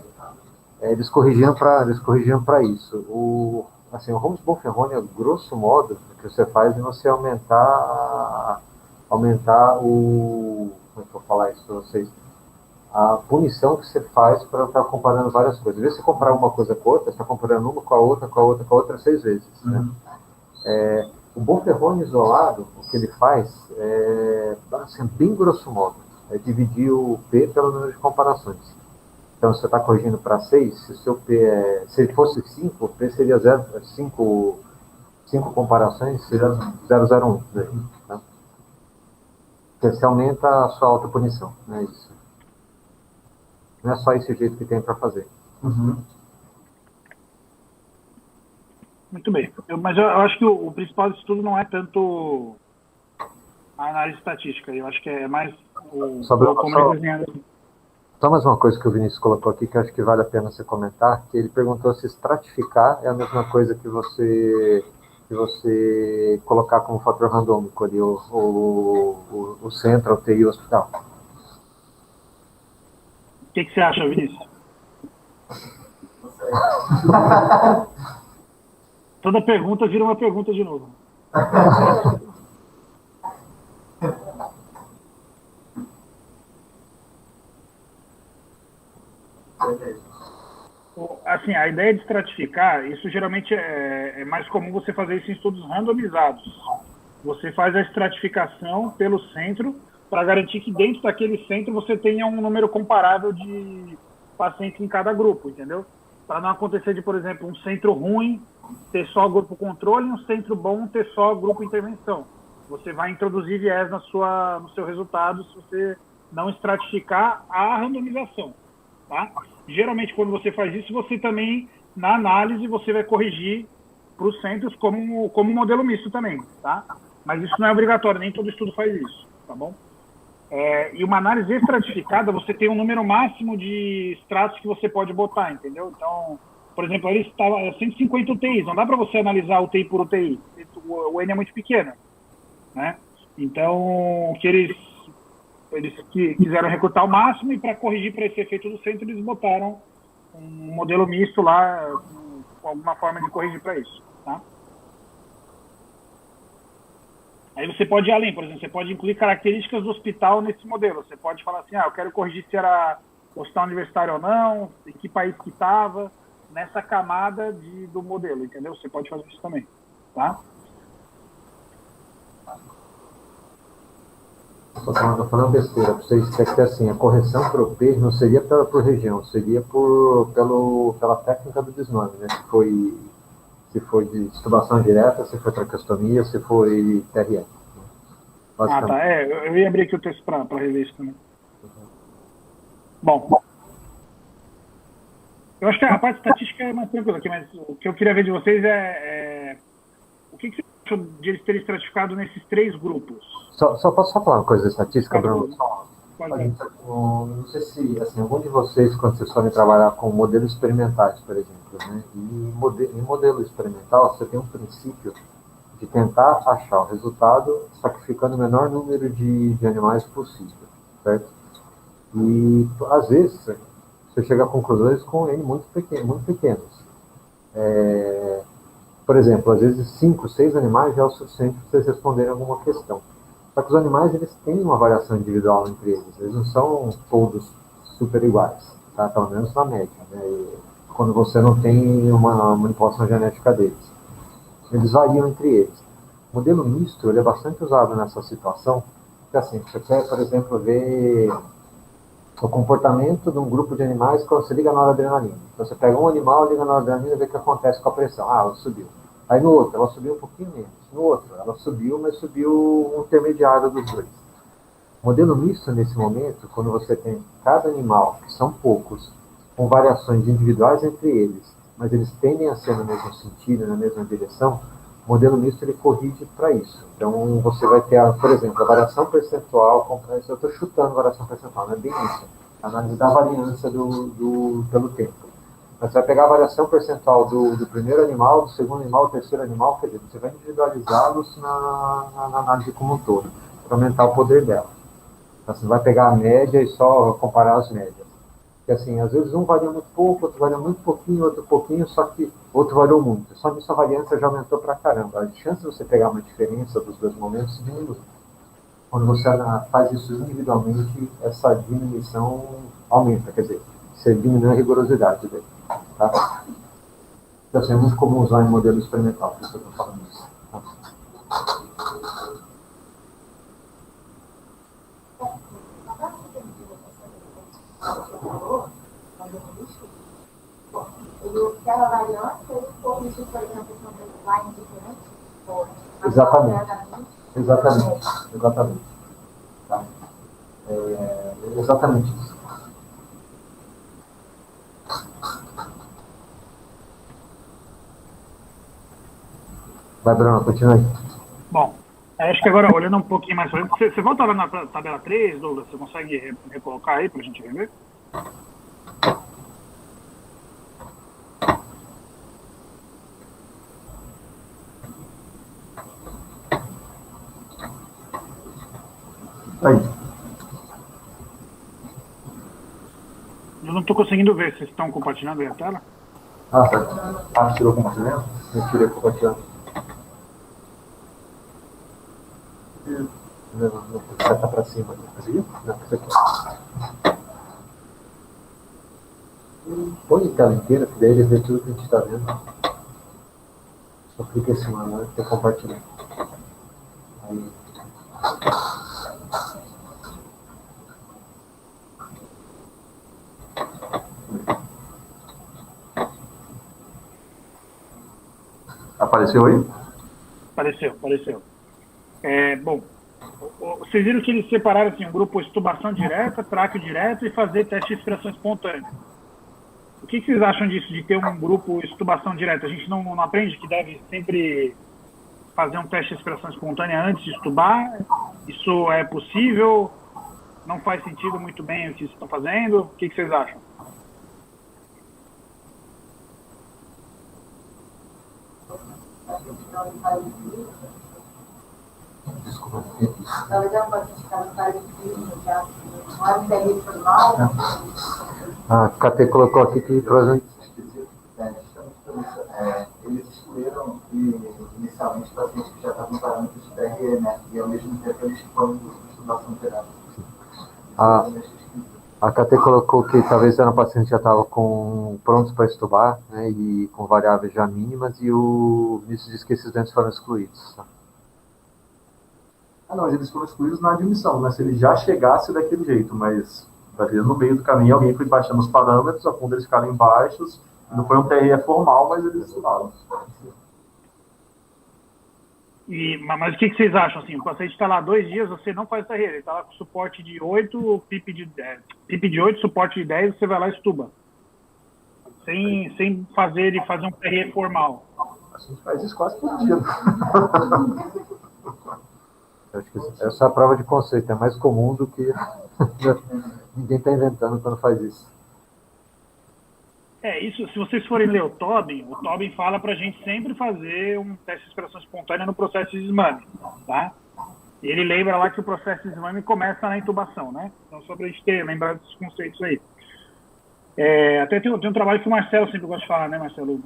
eles corrigiram para isso. O Holmes Bonferroni, grosso modo, o que você faz é você aumentar o... Como é que eu vou falar isso para vocês? A punição que você faz para estar comparando várias coisas. Às vezes você comparar uma coisa com outra, você está comparando uma com a outra 6 vezes. Né? O Bonferroni isolado, o que ele faz assim, bem grosso modo, é dividir o P pelo número de comparações. Então, você está corrigindo para 6, se o seu P se ele fosse 5, o P seria 5 comparações, seria 001. Né? Tá? Você aumenta a sua autopunição, não é isso? Não é só esse jeito que tem para fazer. Muito bem. Mas eu acho que o principal do estudo não é tanto a análise estatística. Eu acho que é mais Só mais uma coisa que o Vinícius colocou aqui que eu acho que vale a pena você comentar, que ele perguntou se estratificar é a mesma coisa que você colocar como fator randômico ali o centro, a UTI e o hospital. O que você acha, Vinícius? Toda pergunta vira uma pergunta de novo. Assim, a ideia de estratificar, isso geralmente é mais comum você fazer isso em estudos randomizados. Você faz a estratificação pelo centro para garantir que dentro daquele centro você tenha um número comparável de pacientes em cada grupo, entendeu? Para não acontecer de, por exemplo, um centro ruim ter só grupo controle e um centro bom ter só grupo intervenção. Você vai introduzir viés no seu resultado se você não estratificar a randomização, tá? Geralmente, quando você faz isso, você também, na análise, você vai corrigir para os centros como modelo misto também, tá? Mas isso não é obrigatório, nem todo estudo faz isso, tá bom? E uma análise estratificada, você tem um número máximo de estratos que você pode botar, entendeu? Então, por exemplo, ele estava 150 UTIs, não dá para você analisar UTI por UTI, o N é muito pequeno, né? Então, que eles quiseram recrutar o máximo e para corrigir para esse efeito do centro, eles botaram um modelo misto lá, com alguma forma de corrigir para isso, tá? Aí você pode ir além, por exemplo, você pode incluir características do hospital nesse modelo. Você pode falar assim, eu quero corrigir se era hospital universitário ou não, em que país que estava, nessa camada do modelo, entendeu? Você pode fazer isso também, tá? Estou falando besteira para vocês, que assim, a correção por P não seria por região, seria pela técnica do desmame, né? Se foi de extubação direta, se foi traqueostomia, se foi TRE. Tá. Eu ia abrir aqui o texto para rever isso também. Bom, eu acho que a parte estatística é mais tranquila aqui, mas o que eu queria ver de vocês o que você achou de eles terem estratificado nesses 3 grupos? Só posso falar uma coisa da estatística, Bruno? Não sei se assim, algum de vocês, quando vocês forem trabalhar com modelos experimentais, por exemplo, né? E em modelo experimental, você tem um princípio de tentar achar o resultado sacrificando o menor número de animais possível, certo? E, às vezes, você chega a conclusões com N muito pequenos. Por exemplo, às vezes 5, 6 animais já é o suficiente para vocês responderem alguma questão. Só que os animais, eles têm uma variação individual entre eles não são todos super iguais, tá? Pelo menos na média, né? E quando você não tem uma manipulação genética deles. Eles variam entre eles. O modelo misto, ele é bastante usado nessa situação, porque assim, você quer, por exemplo, ver o comportamento de um grupo de animais quando você liga na noradrenalina. Então você pega um animal, liga na noradrenalina e vê o que acontece com a pressão. Ah, ela subiu. Aí no outro, ela subiu um pouquinho menos. No outro, ela subiu, mas subiu um intermediário dos dois. O modelo misto, nesse momento, quando você tem cada animal, que são poucos, com variações individuais entre eles, mas eles tendem a ser no mesmo sentido, na mesma direção, o modelo misto ele corrige para isso. Então, você vai ter, por exemplo, a variação percentual, eu estou chutando variação percentual, não é bem isso. A análise da variância pelo tempo. Mas você vai pegar a variação percentual do primeiro animal, do segundo animal, do terceiro animal, quer dizer, você vai individualizá-los na análise como um todo, para aumentar o poder dela. Então, você não vai pegar a média e só comparar as médias. Porque, assim, às vezes um varia muito pouco, outro varia muito pouquinho, outro pouquinho, só que outro variou muito. Só nisso a variância já aumentou pra caramba. A chance de você pegar uma diferença dos dois momentos diminui. Quando você faz isso individualmente, essa diminuição aumenta, quer dizer, você diminui a rigorosidade dele. Tá? Então, assim, é muito comum usar em modelo experimental, por isso eu estou falando isso. Tá? Aquela variância, ele corrige, por exemplo, uma line diferente? Exatamente. Tá? Exatamente isso. Vai, Bruno, continua aí. Bom, acho que agora, olhando um pouquinho mais para frente, você volta lá na tabela 3, Douglas? Você consegue recolocar aí para a gente ver? Aí. Eu não estou conseguindo ver. Vocês estão compartilhando aí a tela? Ah, tá. Ah, tirou o compartilhamento? Eu tirei o compartilhamento. Não, seta para cima. Conseguiu? Não, isso aqui. Põe a tela inteira, que daí ele vê tudo que a gente está vendo. Só clica em cima lá e compartilhar. Aí. Apareceu aí? Apareceu. Bom, vocês viram que eles separaram assim, um grupo extubação direta, tráqueo direto e fazer teste de respiração espontânea. O que vocês acham disso, de ter um grupo extubação direta? A gente não aprende que deve sempre fazer um teste de respiração espontânea antes de extubar? Isso é possível? Não faz sentido muito bem o que vocês estão fazendo? O que vocês acham? A Cate colocou aqui que provavelmente. Eles excluíram inicialmente pacientes que já estavam parâmetros de TRE, né? E ao mesmo tempo eles põem estudação terapia. A Cate colocou que talvez era um paciente que já estava prontos para estubar, né, e com variáveis já mínimas, e o Vinícius disse que esses doentes foram excluídos. Tá? Não, eles foram excluídos na admissão, né? Se ele já chegasse daquele jeito, mas no meio do caminho alguém foi baixando os parâmetros, a ponto eles ficarem baixos, não foi um TRE formal, mas eles estudaram. Mas o que vocês acham? Assim, o paciente está lá 2 dias, você não faz TRE, ele está lá com suporte de 8, PIP de 8, suporte de 10, você vai lá e estuba. Sem fazer ele fazer um TRE formal. A gente faz isso quase todo dia. Eu acho que essa é a prova de conceito, é mais comum do que ninguém está inventando quando faz isso. Isso, se vocês forem ler o Tobin fala para a gente sempre fazer um teste de respiração espontânea no processo de desmame, tá? E ele lembra lá que o processo de desmame começa na intubação, né? Então, só para a gente lembrar desses conceitos aí. Até tem um trabalho que o Marcelo sempre gosta de falar, né, Marcelo?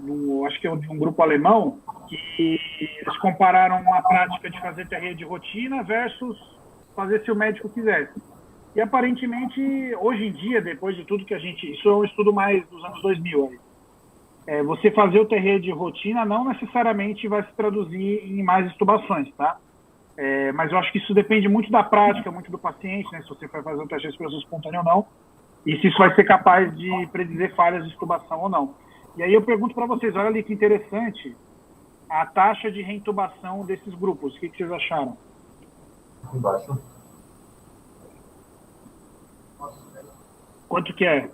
Acho que é de um grupo alemão, que eles compararam a prática de fazer TRE de rotina versus fazer se o médico quisesse. E aparentemente, hoje em dia, depois de tudo que isso é um estudo mais dos anos 2000 aí. Você fazer o TRE de rotina não necessariamente vai se traduzir em mais intubações, tá? Mas eu acho que isso depende muito da prática, muito do paciente, né? Se você vai fazer um teste de respiração espontânea ou não, e se isso vai ser capaz de predizer falhas de intubação ou não. E aí eu pergunto para vocês, olha ali que interessante, a taxa de reintubação desses grupos. O que vocês acharam? Embaixo. Quanto que é?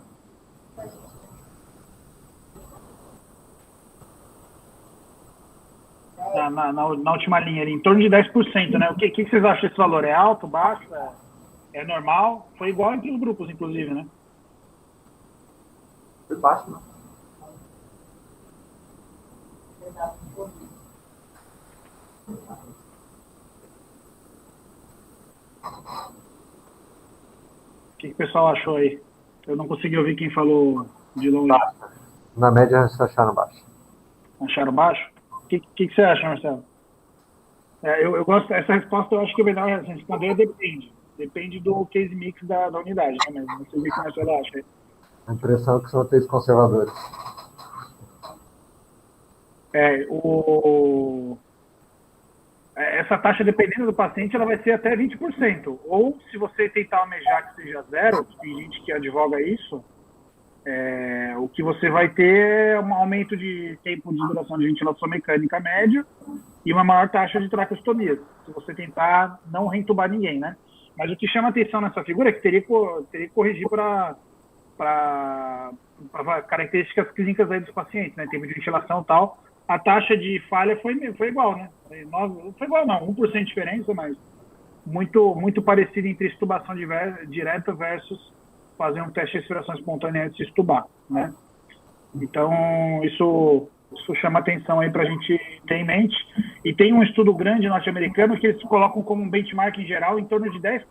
Na última linha ali, em torno de 10%, né? O que vocês acham desse valor? É alto, baixo? É normal? Foi igual entre os grupos, inclusive, né? Foi baixo, não. O que o pessoal achou aí? Eu não consegui ouvir quem falou de longe. Na média, eles acharam baixo. Acharam baixo? O que você acha, Marcelo? Eu gosto dessa resposta, eu acho que o melhor responder depende. Depende do case mix da unidade, né? Mas você vê o que o Marcelo acha aí. A impressão é que são três conservadores. Essa taxa, dependendo do paciente, ela vai ser até 20%. Ou, se você tentar almejar que seja zero, tem gente que advoga isso, o que você vai ter é um aumento de tempo de duração de ventilação mecânica média e uma maior taxa de traqueostomia, se você tentar não reentubar ninguém, né? Mas o que chama atenção nessa figura é que teria que corrigir para características clínicas aí dos pacientes, né? Tempo de ventilação e tal. A taxa de falha foi igual, né? Foi igual, não, 1% de diferença, mas muito parecido entre extubação direta versus fazer um teste de respiração espontânea antes de extubar, né? Então, isso chama atenção aí para a gente ter em mente. E tem um estudo grande norte-americano que eles colocam como um benchmark em geral, em torno de 10%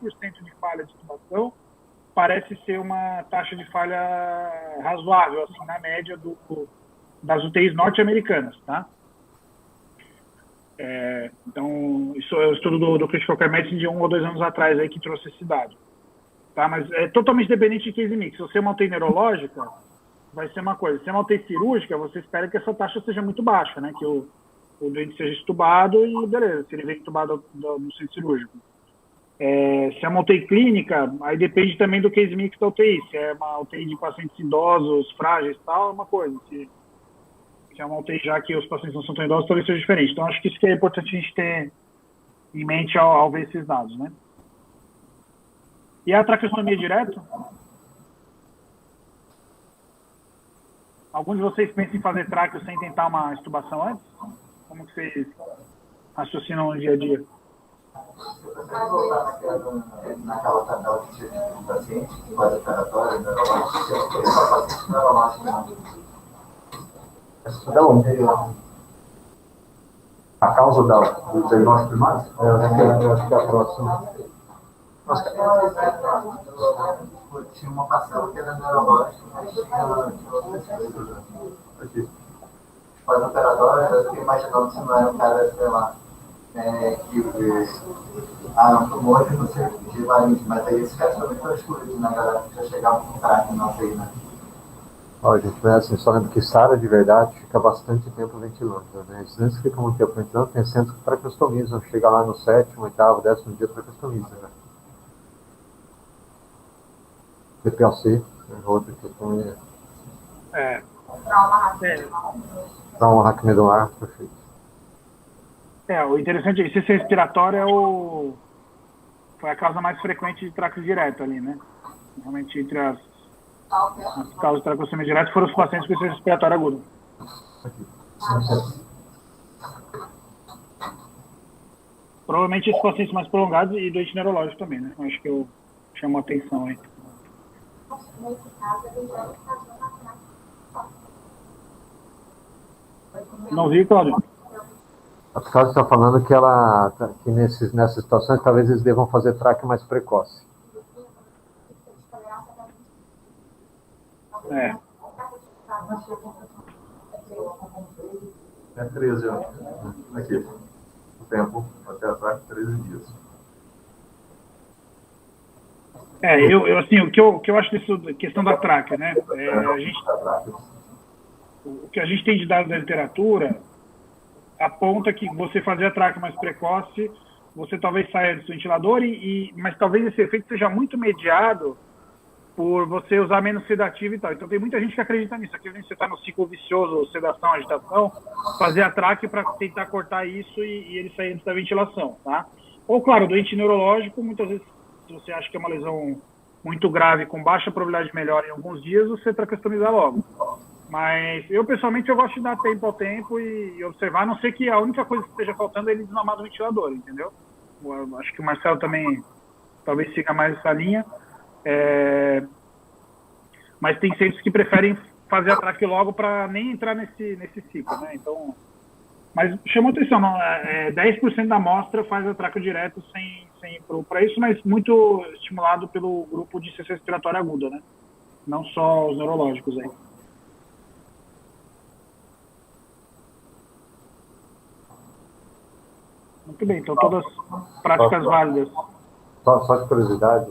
de falha de extubação, parece ser uma taxa de falha razoável, assim, na média das UTIs norte-americanas, tá? Então, isso é o estudo do Critical Care Medicine de 1 ou 2 anos atrás aí que trouxe esse dado. Tá? Mas é totalmente dependente de case mix. Se você é uma UTI neurológica, vai ser uma coisa. Se é uma UTI cirúrgica, você espera que essa taxa seja muito baixa, né? Que o doente seja estubado e beleza, se ele vem estubado no centro cirúrgico. Se é uma UTI clínica, aí depende também do case mix da UTI. Se é uma UTI de pacientes idosos, frágeis e tal, é uma coisa. Se é uma UTI já que os pacientes não são tão idosos, talvez seja diferente. Então, acho que isso que é importante a gente ter em mente ao ver esses dados, né? E a traqueostomia direta? Algum de vocês pensa em fazer tráqueo sem tentar uma extubação antes? Como que vocês raciocinam no dia a dia? Voltar naquela tabela que tinha de um paciente que faz operatório, neurológico, só paciente neurológico, não. Essa é onde? A causa do diagnóstico primário? Eu acho que é a próxima. Tinha uma parcela que era neurológica, mas tinha outras coisas. Faz operatório, eu fiquei imaginando se não era um cara, sei lá, um tumor de não sei, de varinge, mas aí esses caras são muito escuros, né, galera? Já chegavam com craque, não sei, né? Ó, gente, mas assim, só lembra que SARA de verdade fica bastante tempo ventilando, né? Os residentes ficam muito tempo ventilando, tem centros que traqueostomizam, chega lá no 7º, 8º, 10º dia traqueostomiza, né? DPLC, outra questão trauma raquimedular, perfeito. O interessante é que esse respiratório foi a causa mais frequente de tráqueo direto ali, né? Realmente, entre as causas de traqueostomia direta foram os pacientes com esse respiratório agudo. Provavelmente esses pacientes mais prolongados e doente neurológico também, né? Acho que eu chamo a atenção aí. Nesse caso, ele deve fazer uma Não vi, Cláudio? A Cláudia está falando que nessas situações talvez eles devam fazer traque mais precoce. É. É 13 anos. Aqui. O tempo até atrás, 13 dias. Assim, o que eu acho disso, questão da traca, né? O que a gente tem de dados da literatura aponta que você fazer a traca mais precoce, você talvez saia do seu ventilador, mas talvez esse efeito seja muito mediado por você usar menos sedativo e tal. Então tem muita gente que acredita nisso. Aqui você está no ciclo vicioso, sedação, agitação, fazer a traque para tentar cortar isso e ele sair antes da ventilação, tá? Ou, claro, doente neurológico, muitas vezes, se você acha que é uma lesão muito grave, com baixa probabilidade de melhora em alguns dias, você traqueostomizar logo. Mas eu, pessoalmente, eu gosto de dar tempo ao tempo e observar, a não ser que a única coisa que esteja faltando é ele desmamar do ventilador, entendeu? Eu acho que o Marcelo também talvez siga mais essa linha. Mas tem centros que preferem fazer a traque logo para nem entrar nesse ciclo, né? Então, mas chamou atenção, não, 10% da amostra faz a traque direto sem para isso, mas muito estimulado pelo grupo de insuficiência respiratória aguda, né? Não só os neurológicos aí. Muito bem, então todas práticas válidas. Só de curiosidade,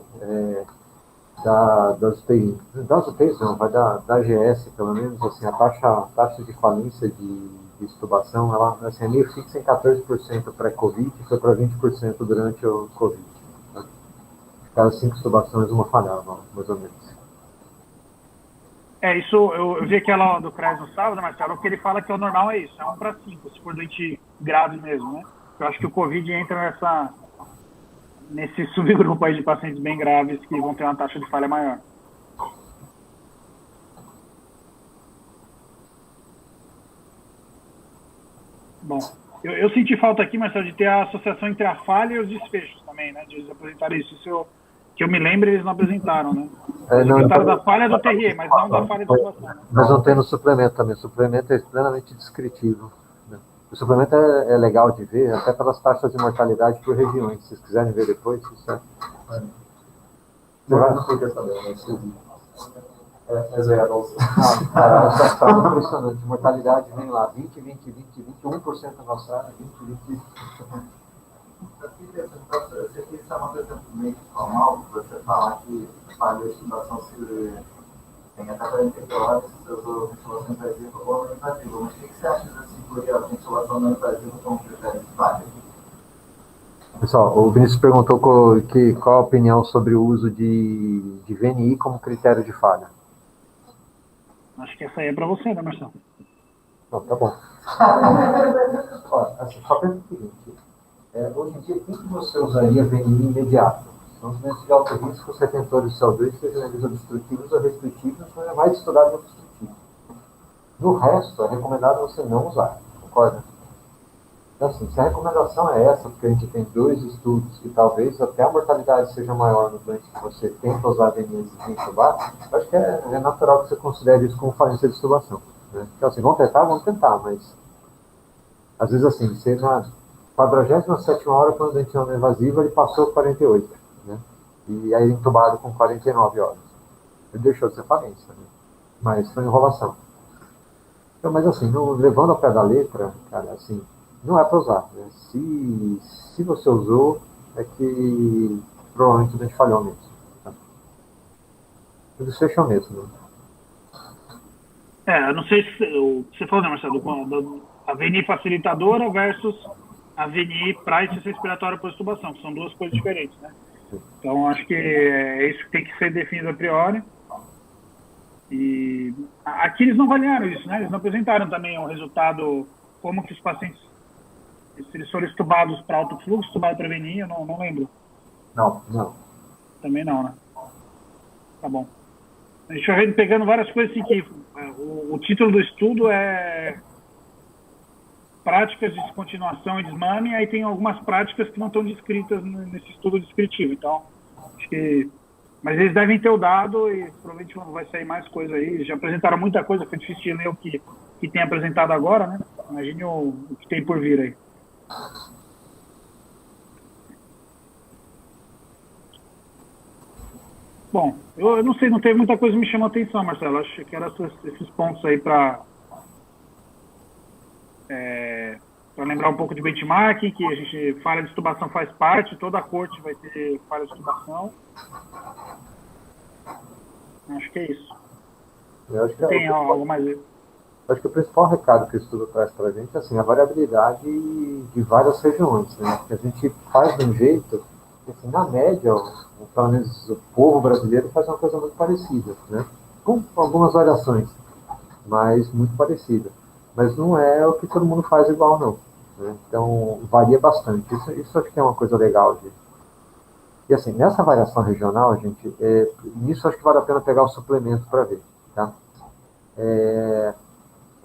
das UTIs não, vai da AGS, pelo menos, assim, a taxa de falência de extubação, ela assim, é meio fixa em 14% pré-Covid e foi para 20% durante o Covid. Tá? Cada 5 extubações, uma falhava, mais ou menos. Isso, eu vi aquela do CRES no sábado, Marcelo, que ele fala que o normal é isso, é 1 para 5, se for doente grave mesmo, né? Eu acho que o Covid entra nesse subgrupo aí de pacientes bem graves que vão ter uma taxa de falha maior. Bom, eu senti falta aqui, Marcelo, de ter a associação entre a falha e os desfechos também, né? De eles apresentarem isso. Que eu me lembro, eles não apresentaram, né? Eles apresentaram da falha do TRE, mas não da falha de situação. Mas não tem no suplemento também. O suplemento é plenamente descritivo. Né? O suplemento é legal de ver, até pelas taxas de mortalidade por regiões. Se vocês quiserem ver depois, isso é. Não fica sabendo, mas é zero. Está impressionante. Mortalidade vem lá, 20, 20, 20, 21% na nossa área, 20, 20. Você quis chamar, por exemplo, meio formal, você falar que falha de estudação se tem até 48 horas, se usou ventilação invasiva ou não invasiva. Mas o que você acha desse incluir a ventilação não invasiva como critério de falha? Pessoal, o Vinícius perguntou qual a opinião sobre o uso de VNI como critério de falha. Acho que essa aí é para você, né, Marcelo? Não, tá bom. Olha, assim, só pensa o seguinte. Hoje em dia, quem que você usaria VNI imediato? São os doentes de alto risco, os retentores de CO2, sejam eles obstrutivos ou restritivos, mas é mais estudado em obstrutivo. No resto, é recomendado você não usar, concorda? Então, assim, se a recomendação é essa, porque a gente tem 2 estudos e talvez até a mortalidade seja maior no doente que você tenta usar VNI sem intubar, eu acho que é natural que você considere isso como falência de extubação. Né? Então, assim, vamos tentar, mas às vezes, assim, você na 47ª hora, quando o dente não é invasivo, ele passou 48, né? E aí entubado com 49 horas. Ele deixou de ser falência, né? Mas foi enrolação. Então, mas assim, levando ao pé da letra, cara, assim, não é para usar. Né? Se você usou, é que provavelmente o dente falhou mesmo. Tá? O desfecho é o mesmo. Né? Eu não sei se você falou, né, Marcelo, a VNI facilitadora versus a VNI para insuficiência respiratória por extubação, que são 2 coisas diferentes, né? Então, acho que é isso que tem que ser definido a priori. E aqui eles não avaliaram isso, né? Eles não apresentaram também o resultado, como que os pacientes, se eles foram estubados para alto fluxo, estubados para VNI, eu não lembro. Não. Também não, né? Tá bom. A gente vai pegando várias coisas assim que o título do estudo é práticas de descontinuação e desmame, aí tem algumas práticas que não estão descritas nesse estudo descritivo. Então, acho que... Mas eles devem ter o dado e provavelmente vai sair mais coisa aí. Já apresentaram muita coisa, foi difícil de ler que tem apresentado agora, né? Imagine o que tem por vir aí. Bom, eu não sei, não teve muita coisa que me chamou a atenção, Marcelo. Acho que eram esses pontos aí para lembrar um pouco de benchmarking, que a gente, falha de tubação faz parte, toda a corte vai ter falha de tubação. Acho que é isso. Eu acho que Tem algo mais aí? Acho que o principal recado que o estudo traz para a gente é assim, a variabilidade de várias regiões, né? Que a gente faz de um jeito, assim, na média, pelo menos o povo brasileiro faz uma coisa muito parecida, né? Com algumas variações, mas muito parecida. Mas não é o que todo mundo faz igual, não. Né? Então, varia bastante. Isso acho que é uma coisa legal de... E assim, nessa variação regional, gente, nisso acho que vale a pena pegar o suplemento para ver, tá? É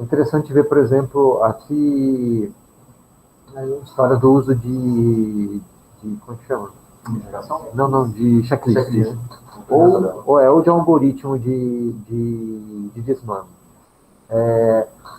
interessante ver, por exemplo, aqui a história do uso como que chama? Não, de checklist. Né? Ou de algoritmo de desmame.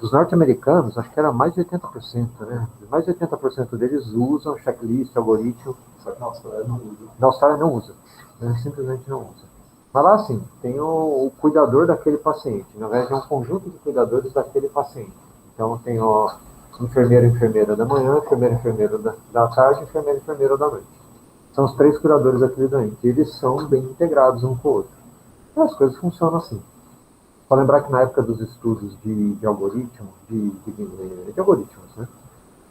Os norte-americanos, acho que era mais de 80%, né? Mais de 80% deles usam checklist, algoritmo. Só que na Austrália não usa. Na Austrália não usa. Né? Simplesmente não usa. Mas lá, assim, tem o cuidador daquele paciente. Na verdade, é um conjunto de cuidadores daquele paciente. Então, tem o enfermeiro e enfermeira da manhã, enfermeiro e enfermeira da tarde, enfermeiro e enfermeira da noite. São os 3 cuidadores daquele doente. E eles são bem integrados um com o outro. E as coisas funcionam assim. Só lembrar que na época dos estudos de algoritmo, de algoritmos, né?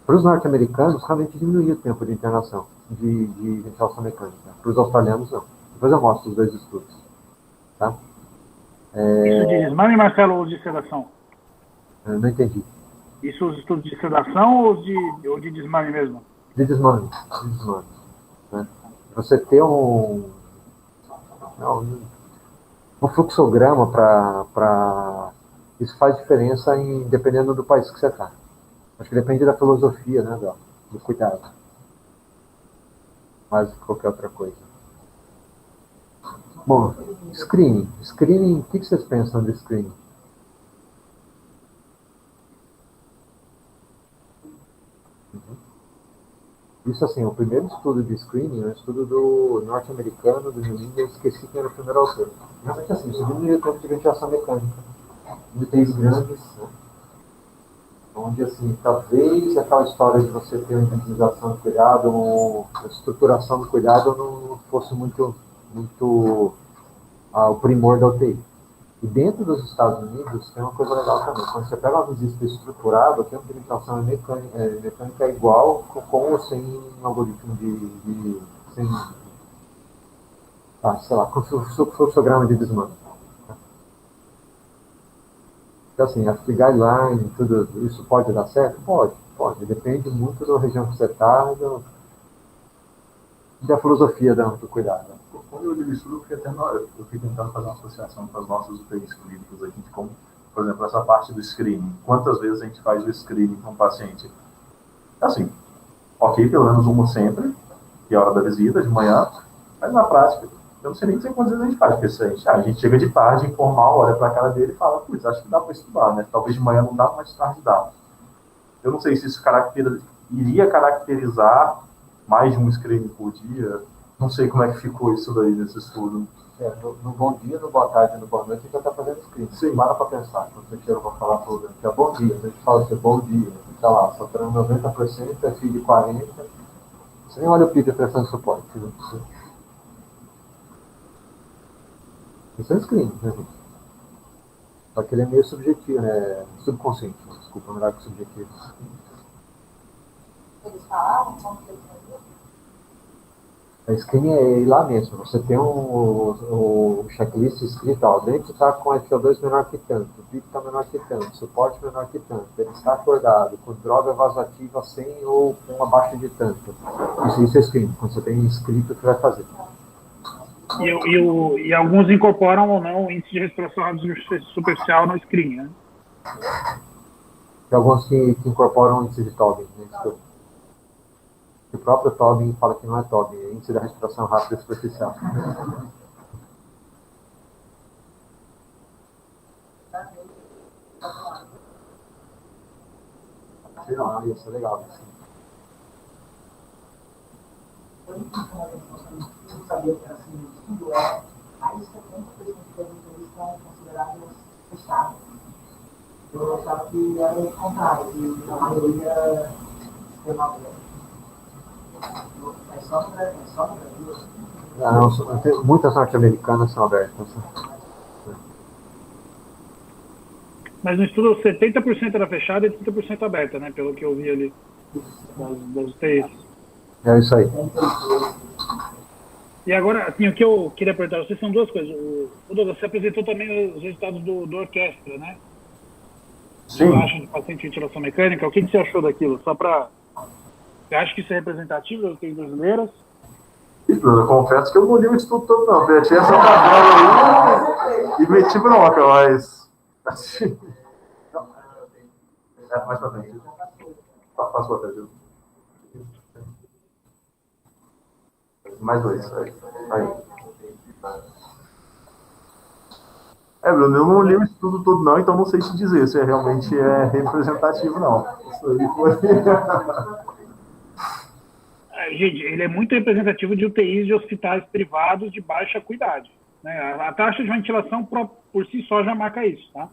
Para os norte-americanos, realmente diminuía o tempo de internação de ventilação mecânica. Para os australianos, não. Depois eu mostro os 2 estudos. Tá? Isso de desmame, Marcelo, ou de sedação? Não entendi. Isso os estudos de sedação ou de desmame mesmo? De desmame. Né? Você ter um fluxograma para... Isso faz diferença dependendo do país que você está. Acho que depende da filosofia, né, do cuidado. Mais do que qualquer outra coisa. Bom, screening. Screening, o que vocês pensam de screening? Isso, assim, o primeiro estudo de screening é um estudo do norte-americano, do New England, esqueci quem era o primeiro autor. Realmente, assim, isso diminuiu o tempo de ventilação mecânica. UTIs grandes, né? Onde, assim, talvez aquela história de você ter uma individualização do cuidado, ou a estruturação do cuidado não fosse muito o primor da UTI. E dentro dos Estados Unidos tem uma coisa legal também. Quando você pega uma visita estruturada, o tempo de ventilação mecânica é igual com ou sem algoritmo sem, sei lá, com fluxograma de desmame. Então, assim, acho que guideline, tudo isso pode dar certo? Pode. Depende muito da região que você está e da filosofia do cuidado. Quando eu li o estudo, eu fui tentando fazer uma associação com as nossas UTIs clínicas, a gente, como, por exemplo, essa parte do screening. Quantas vezes a gente faz o screening com o paciente? Assim, ok, pelo menos uma sempre, que é a hora da visita, de manhã, mas na prática, eu não sei nem dizer quantas vezes a gente faz, porque a gente chega de tarde, informal, olha para a cara dele e fala, putz, acho que dá para estudar, né? Talvez de manhã não dá, mas de tarde dá. Eu não sei se isso iria caracterizar mais de um screening por dia. Não sei como é que ficou isso daí nesse estudo. No bom dia, no boa tarde, no boa noite, a gente já está fazendo screening. Sim. Para pensar, quando você chega para falar para o que é bom dia, a gente fala assim, bom dia, está lá, saturando 90%, é FID 40%, você nem olha o PIB, a pressão de suporte. Né? Isso é screening, né, gente? Só que ele é meio subjetivo, né? Subconsciente, desculpa, melhor que subjetivo. Eles falavam como que eles faziam? A screening é ir lá mesmo. Você tem o checklist escrito, ó, o dente está com FO2 menor que tanto, o PIB está menor que tanto, suporte menor que tanto, ele está acordado, com droga vasoativa 100 ou com abaixo de tanto. Isso é screening, quando você tem escrito o que vai fazer. E alguns incorporam ou não o índice de respiração superficial no screening, né? Tem alguns que incorporam o índice de Tobin, né? O próprio Tobin fala que não é Tobin, é índice da respiração rápida superficial. não, ia ser legal. Assim. Eu não sabia que assim, tudo é mais de 70% das empresas são consideradas fechadas. Eu achava que era o contrário, que a maioria sistema aberto. É só no Brasil. Não, muitas norte-americanas são abertas. Mas no estudo 70% era fechada e 30% aberta, né? Pelo que eu vi ali das UTIs. É isso aí. E agora, assim, o que eu queria perguntar, vocês são duas coisas. O Douglas, você apresentou também os resultados do orquestra, né? Sim. Você acha de paciente de ventilação mecânica? O que você achou daquilo? Só para... Você acha que isso é representativo das UTIs brasileiras? Eu confesso que eu não li o estudo todo, não. Eu tinha essa tabela aí e meti bronca, mas... mais pra frente. Passou até, viu? Mais dois. Aí. Bruno, eu não li o estudo todo, não, então não sei te dizer se realmente é representativo, não. Isso aí foi... Gente, ele é muito representativo de UTIs de hospitais privados de baixa acuidade, né? A taxa de ventilação por si só já marca isso, tá?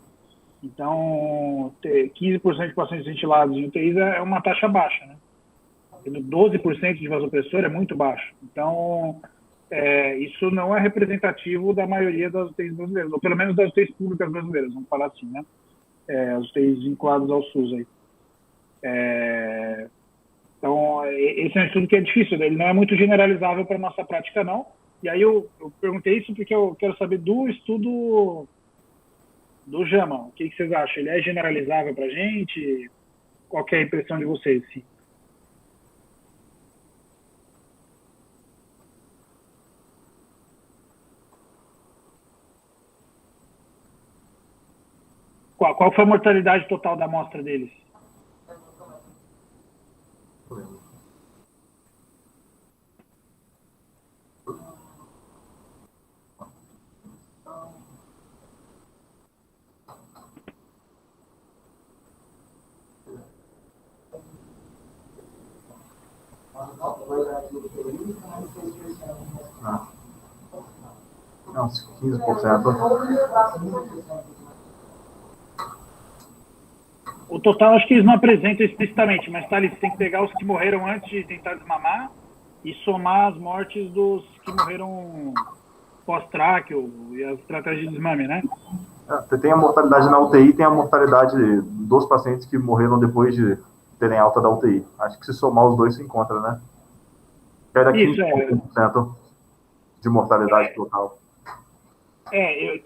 Então, ter 15% de pacientes ventilados em UTIs é uma taxa baixa, né? 12% de vasopressor é muito baixo. Então, isso não é representativo da maioria das UTIs brasileiras, ou pelo menos das UTIs públicas brasileiras, vamos falar assim, né? As UTIs vinculadas ao SUS aí. Então, esse é um estudo que é difícil, ele não é muito generalizável para a nossa prática, não. E aí eu perguntei isso porque eu quero saber do estudo do JAMA. O que vocês acham? Ele é generalizável para a gente? Qual que é a impressão de vocês? Sim. Qual foi a mortalidade total da amostra deles? Não, 15%. O total acho que eles não apresentam explicitamente, mas tá ali, você tem que pegar os que morreram antes de tentar desmamar e somar as mortes dos que morreram pós-tráqueo e as estratégias de desmame, né? Tem a mortalidade na UTI e tem a mortalidade dos pacientes que morreram depois de terem alta da UTI. Acho que se somar os dois se encontra, né? Era 15% de mortalidade total. É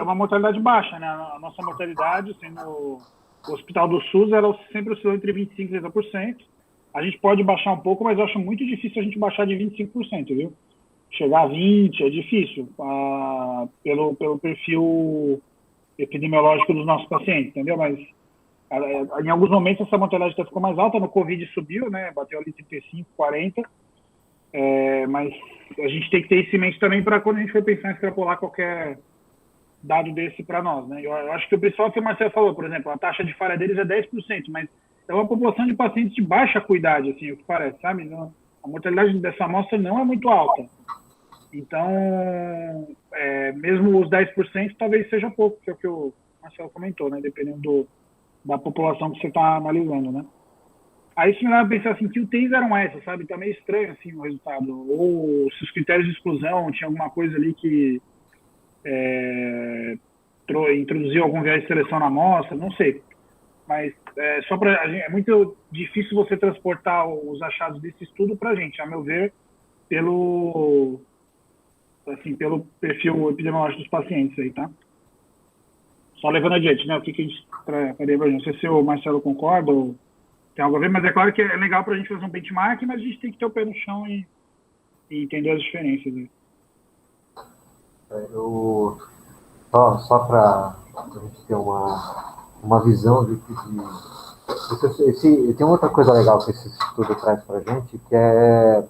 uma mortalidade baixa, né? A nossa mortalidade, sendo o hospital do SUS, ela sempre oscilou entre 25% e 30%. A gente pode baixar um pouco, mas eu acho muito difícil a gente baixar de 25%, viu? Chegar a 20% é difícil, pelo perfil epidemiológico dos nossos pacientes, entendeu? Mas em alguns momentos essa mortalidade até ficou mais alta, no Covid subiu, né? Bateu ali 35%, 40%. Mas a gente tem que ter isso em mente também para quando a gente for pensar em extrapolar qualquer dado desse para nós, né? Eu acho que o principal que o Marcelo falou, por exemplo, a taxa de falha deles é 10%, mas é uma população de pacientes de baixa acuidade, assim, o que parece, sabe? Não, a mortalidade dessa amostra não é muito alta. Então, mesmo os 10% talvez seja pouco, que é o que o Marcelo comentou, né? Dependendo da população que você está analisando, né? Aí isso me leva a pensar assim, que UTIs eram essas, sabe? Tá meio estranho, assim, o resultado. Ou se os critérios de exclusão, tinha alguma coisa ali que introduziu algum viés de seleção na amostra, não sei. Mas é muito difícil você transportar os achados desse estudo para a gente, a meu ver, pelo perfil epidemiológico dos pacientes aí, tá? Só levando adiante, né? O que a gente traria para a gente? Não sei se o Marcelo concorda ou tem algo a ver, mas é claro que é legal para a gente fazer um benchmark, mas a gente tem que ter o pé no chão e entender as diferenças. Né? Só para a gente ter uma visão de tem outra coisa legal que esse estudo traz para a gente, que é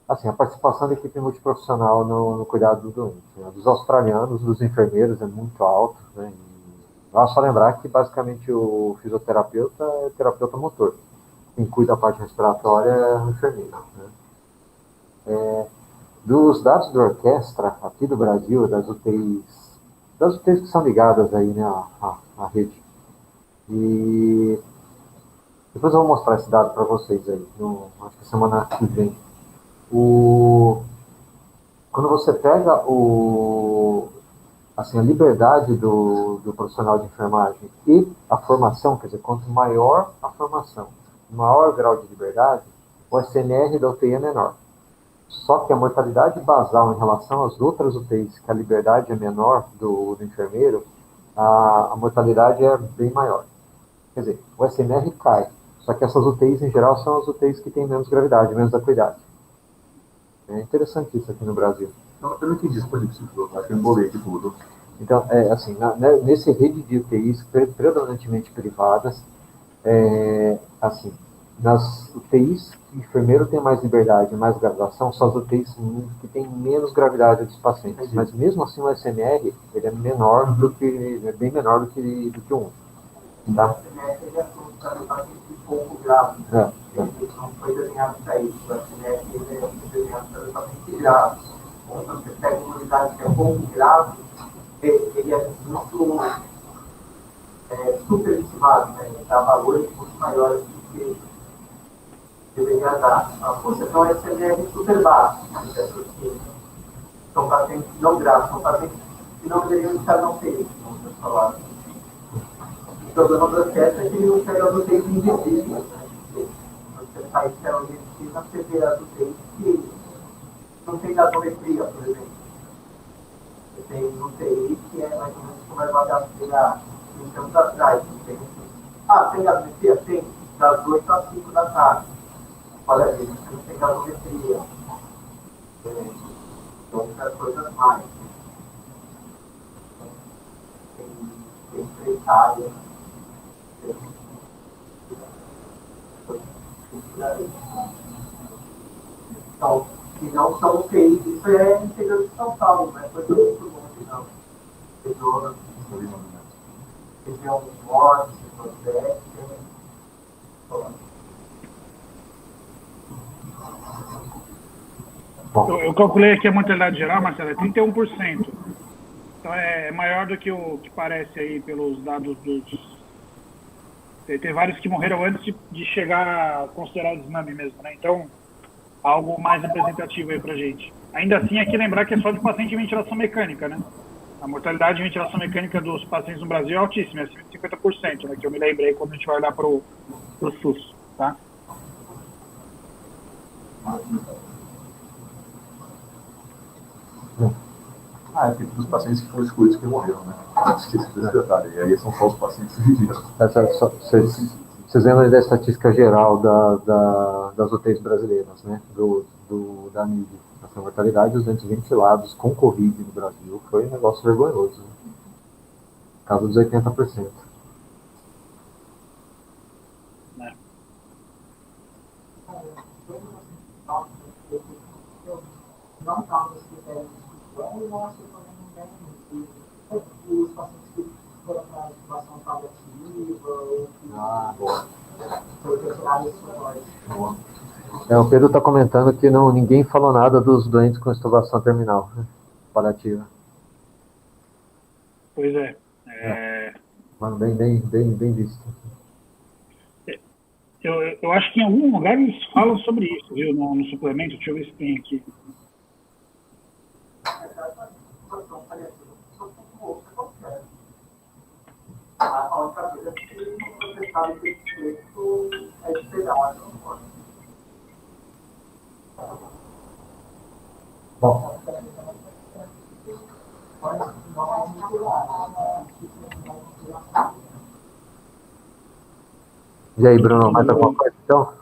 assim, a participação da equipe multiprofissional no cuidado do doente. Né? Dos australianos, dos enfermeiros é muito alto, né? Só lembrar que, basicamente, o fisioterapeuta é o terapeuta motor. Quem cuida da parte respiratória é o enfermeiro, né? Dos dados da orquestra aqui do Brasil, das UTIs que são ligadas aí, né, à rede. E depois eu vou mostrar esse dado para vocês aí, acho que semana que vem. Quando você pega a liberdade do profissional de enfermagem e a formação, quer dizer, quanto maior a formação, maior grau de liberdade, o SNR da UTI é menor. Só que a mortalidade basal em relação às outras UTIs, que a liberdade é menor do enfermeiro, a mortalidade é bem maior. Quer dizer, o SNR cai. Só que essas UTIs, em geral, são as UTIs que têm menos gravidade, menos acuidade. É interessante isso aqui no Brasil. Eu não entendi isso, por isso, acho que eu embolei de tudo. Então, assim, nesse rede de UTIs predominantemente privadas, assim, nas UTIs, o enfermeiro tem mais liberdade, mais graduação, são as UTIs que têm menos gravidade dos pacientes. Entendi. Mas mesmo assim o SMR, ele é menor é bem menor do que um. Tá? O SMR ele é para o paciente pouco grave. Ele não foi desenhado para isso. O SMR ele é desenhado para o paciente grave. Quando você pega uma unidade que é pouco grave, ele é muito superestimado, né? Ele dá valores muito maiores do que deveria dar. Você tem um SMR super baixo, porque são pacientes não graves, são pacientes que não deveriam estar não feitos, como você falou. O problema do orquestra é que ele não pega as UTIs invisíveis, né? Você sai pela medicina, você vê as UTIs que não tem gasometria, por exemplo. Você tem UTI que é mais ou menos como a HCA 20 anos atrás. Tem gasometria? Tem, das 8 às 5 da tarde. Olha aí, você não tem gasometria. Tem outras coisas mais. Tem secretária. Então, que não são UTIs, isso é interior de São Paulo, né? Foi tudo muito longe, não. Região norte, nordeste, Eu calculei aqui a mortalidade geral, Marcelo, é 31%. Então é maior do que o que parece aí pelos dados dos... Tem vários que morreram antes de chegar a considerar o desmame mesmo, né? Então, algo mais representativo aí pra gente. Ainda assim, aqui lembrar que é só de paciente em ventilação mecânica, né? A mortalidade de ventilação mecânica dos pacientes no Brasil é altíssima, é acima de 50%, né? Que eu me lembrei quando a gente vai olhar pro SUS, tá? É porque dos pacientes que foram excluídos que morreram, né? Esqueci desse detalhe. E aí são só os pacientes que viveram. Vocês lembram da estatística geral das UTIs brasileiras, né? Da NID. A mortalidade dos doentes ventilados com Covid no Brasil foi um negócio vergonhoso. Né? Caso dos 80%. não está nos critérios de discussão e não achei também ninguém os pacientes que foram para a intubação paliativa ou que foi retirado esse suporte. O Pedro está comentando que ninguém falou nada dos doentes com intubação terminal, né? Paliativa. Pois é. Bem visto. Eu acho que em algum lugar eles falam sobre isso, viu? No suplemento, deixa eu ver se tem aqui. A outra coisa é que você sabe que esse texto é esperado. Bom. E aí, Bruno, mais alguma coisa então?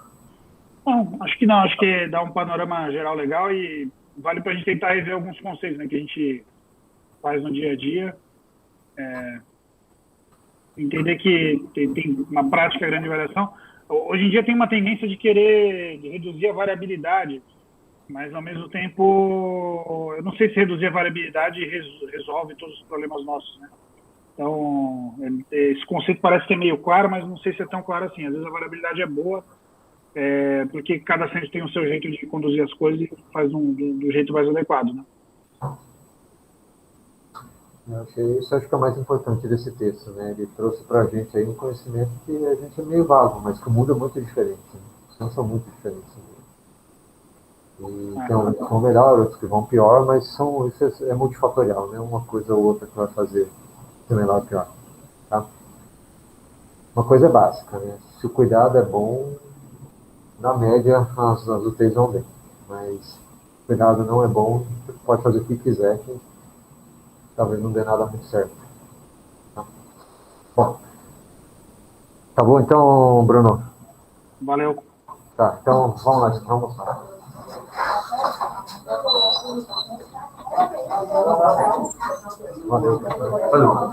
Não, acho que não. Acho que dá um panorama geral legal e vale para a gente tentar rever alguns conceitos, né, que a gente faz no dia a dia. Entender que tem uma prática grande variação. Hoje em dia tem uma tendência de querer reduzir a variabilidade, mas ao mesmo tempo, eu não sei se reduzir a variabilidade resolve todos os problemas nossos, né? Então, esse conceito parece que é meio claro, mas não sei se é tão claro assim. Às vezes a variabilidade é boa, porque cada centro tem o seu jeito de conduzir as coisas e faz do jeito mais adequado, né? Isso acho que é o mais importante desse texto, né? Ele trouxe para a gente aí um conhecimento que a gente é meio vago, mas que o mundo é muito diferente, né? Os centros são muito diferentes. Né? E tem uns que vão melhor, outros que vão pior, mas isso é multifatorial, né? Uma coisa ou outra que vai fazer ser melhor ou pior. Tá? Uma coisa é básica, né? Se o cuidado é bom, na média as UTIs vão bem. Mas se o cuidado não é bom, você pode fazer o que quiser, que talvez não dê nada muito certo. Tá? Bom, tá bom então, Bruno? Valeu. Tá, então vamos lá, vamos lá. Valeu. Valeu.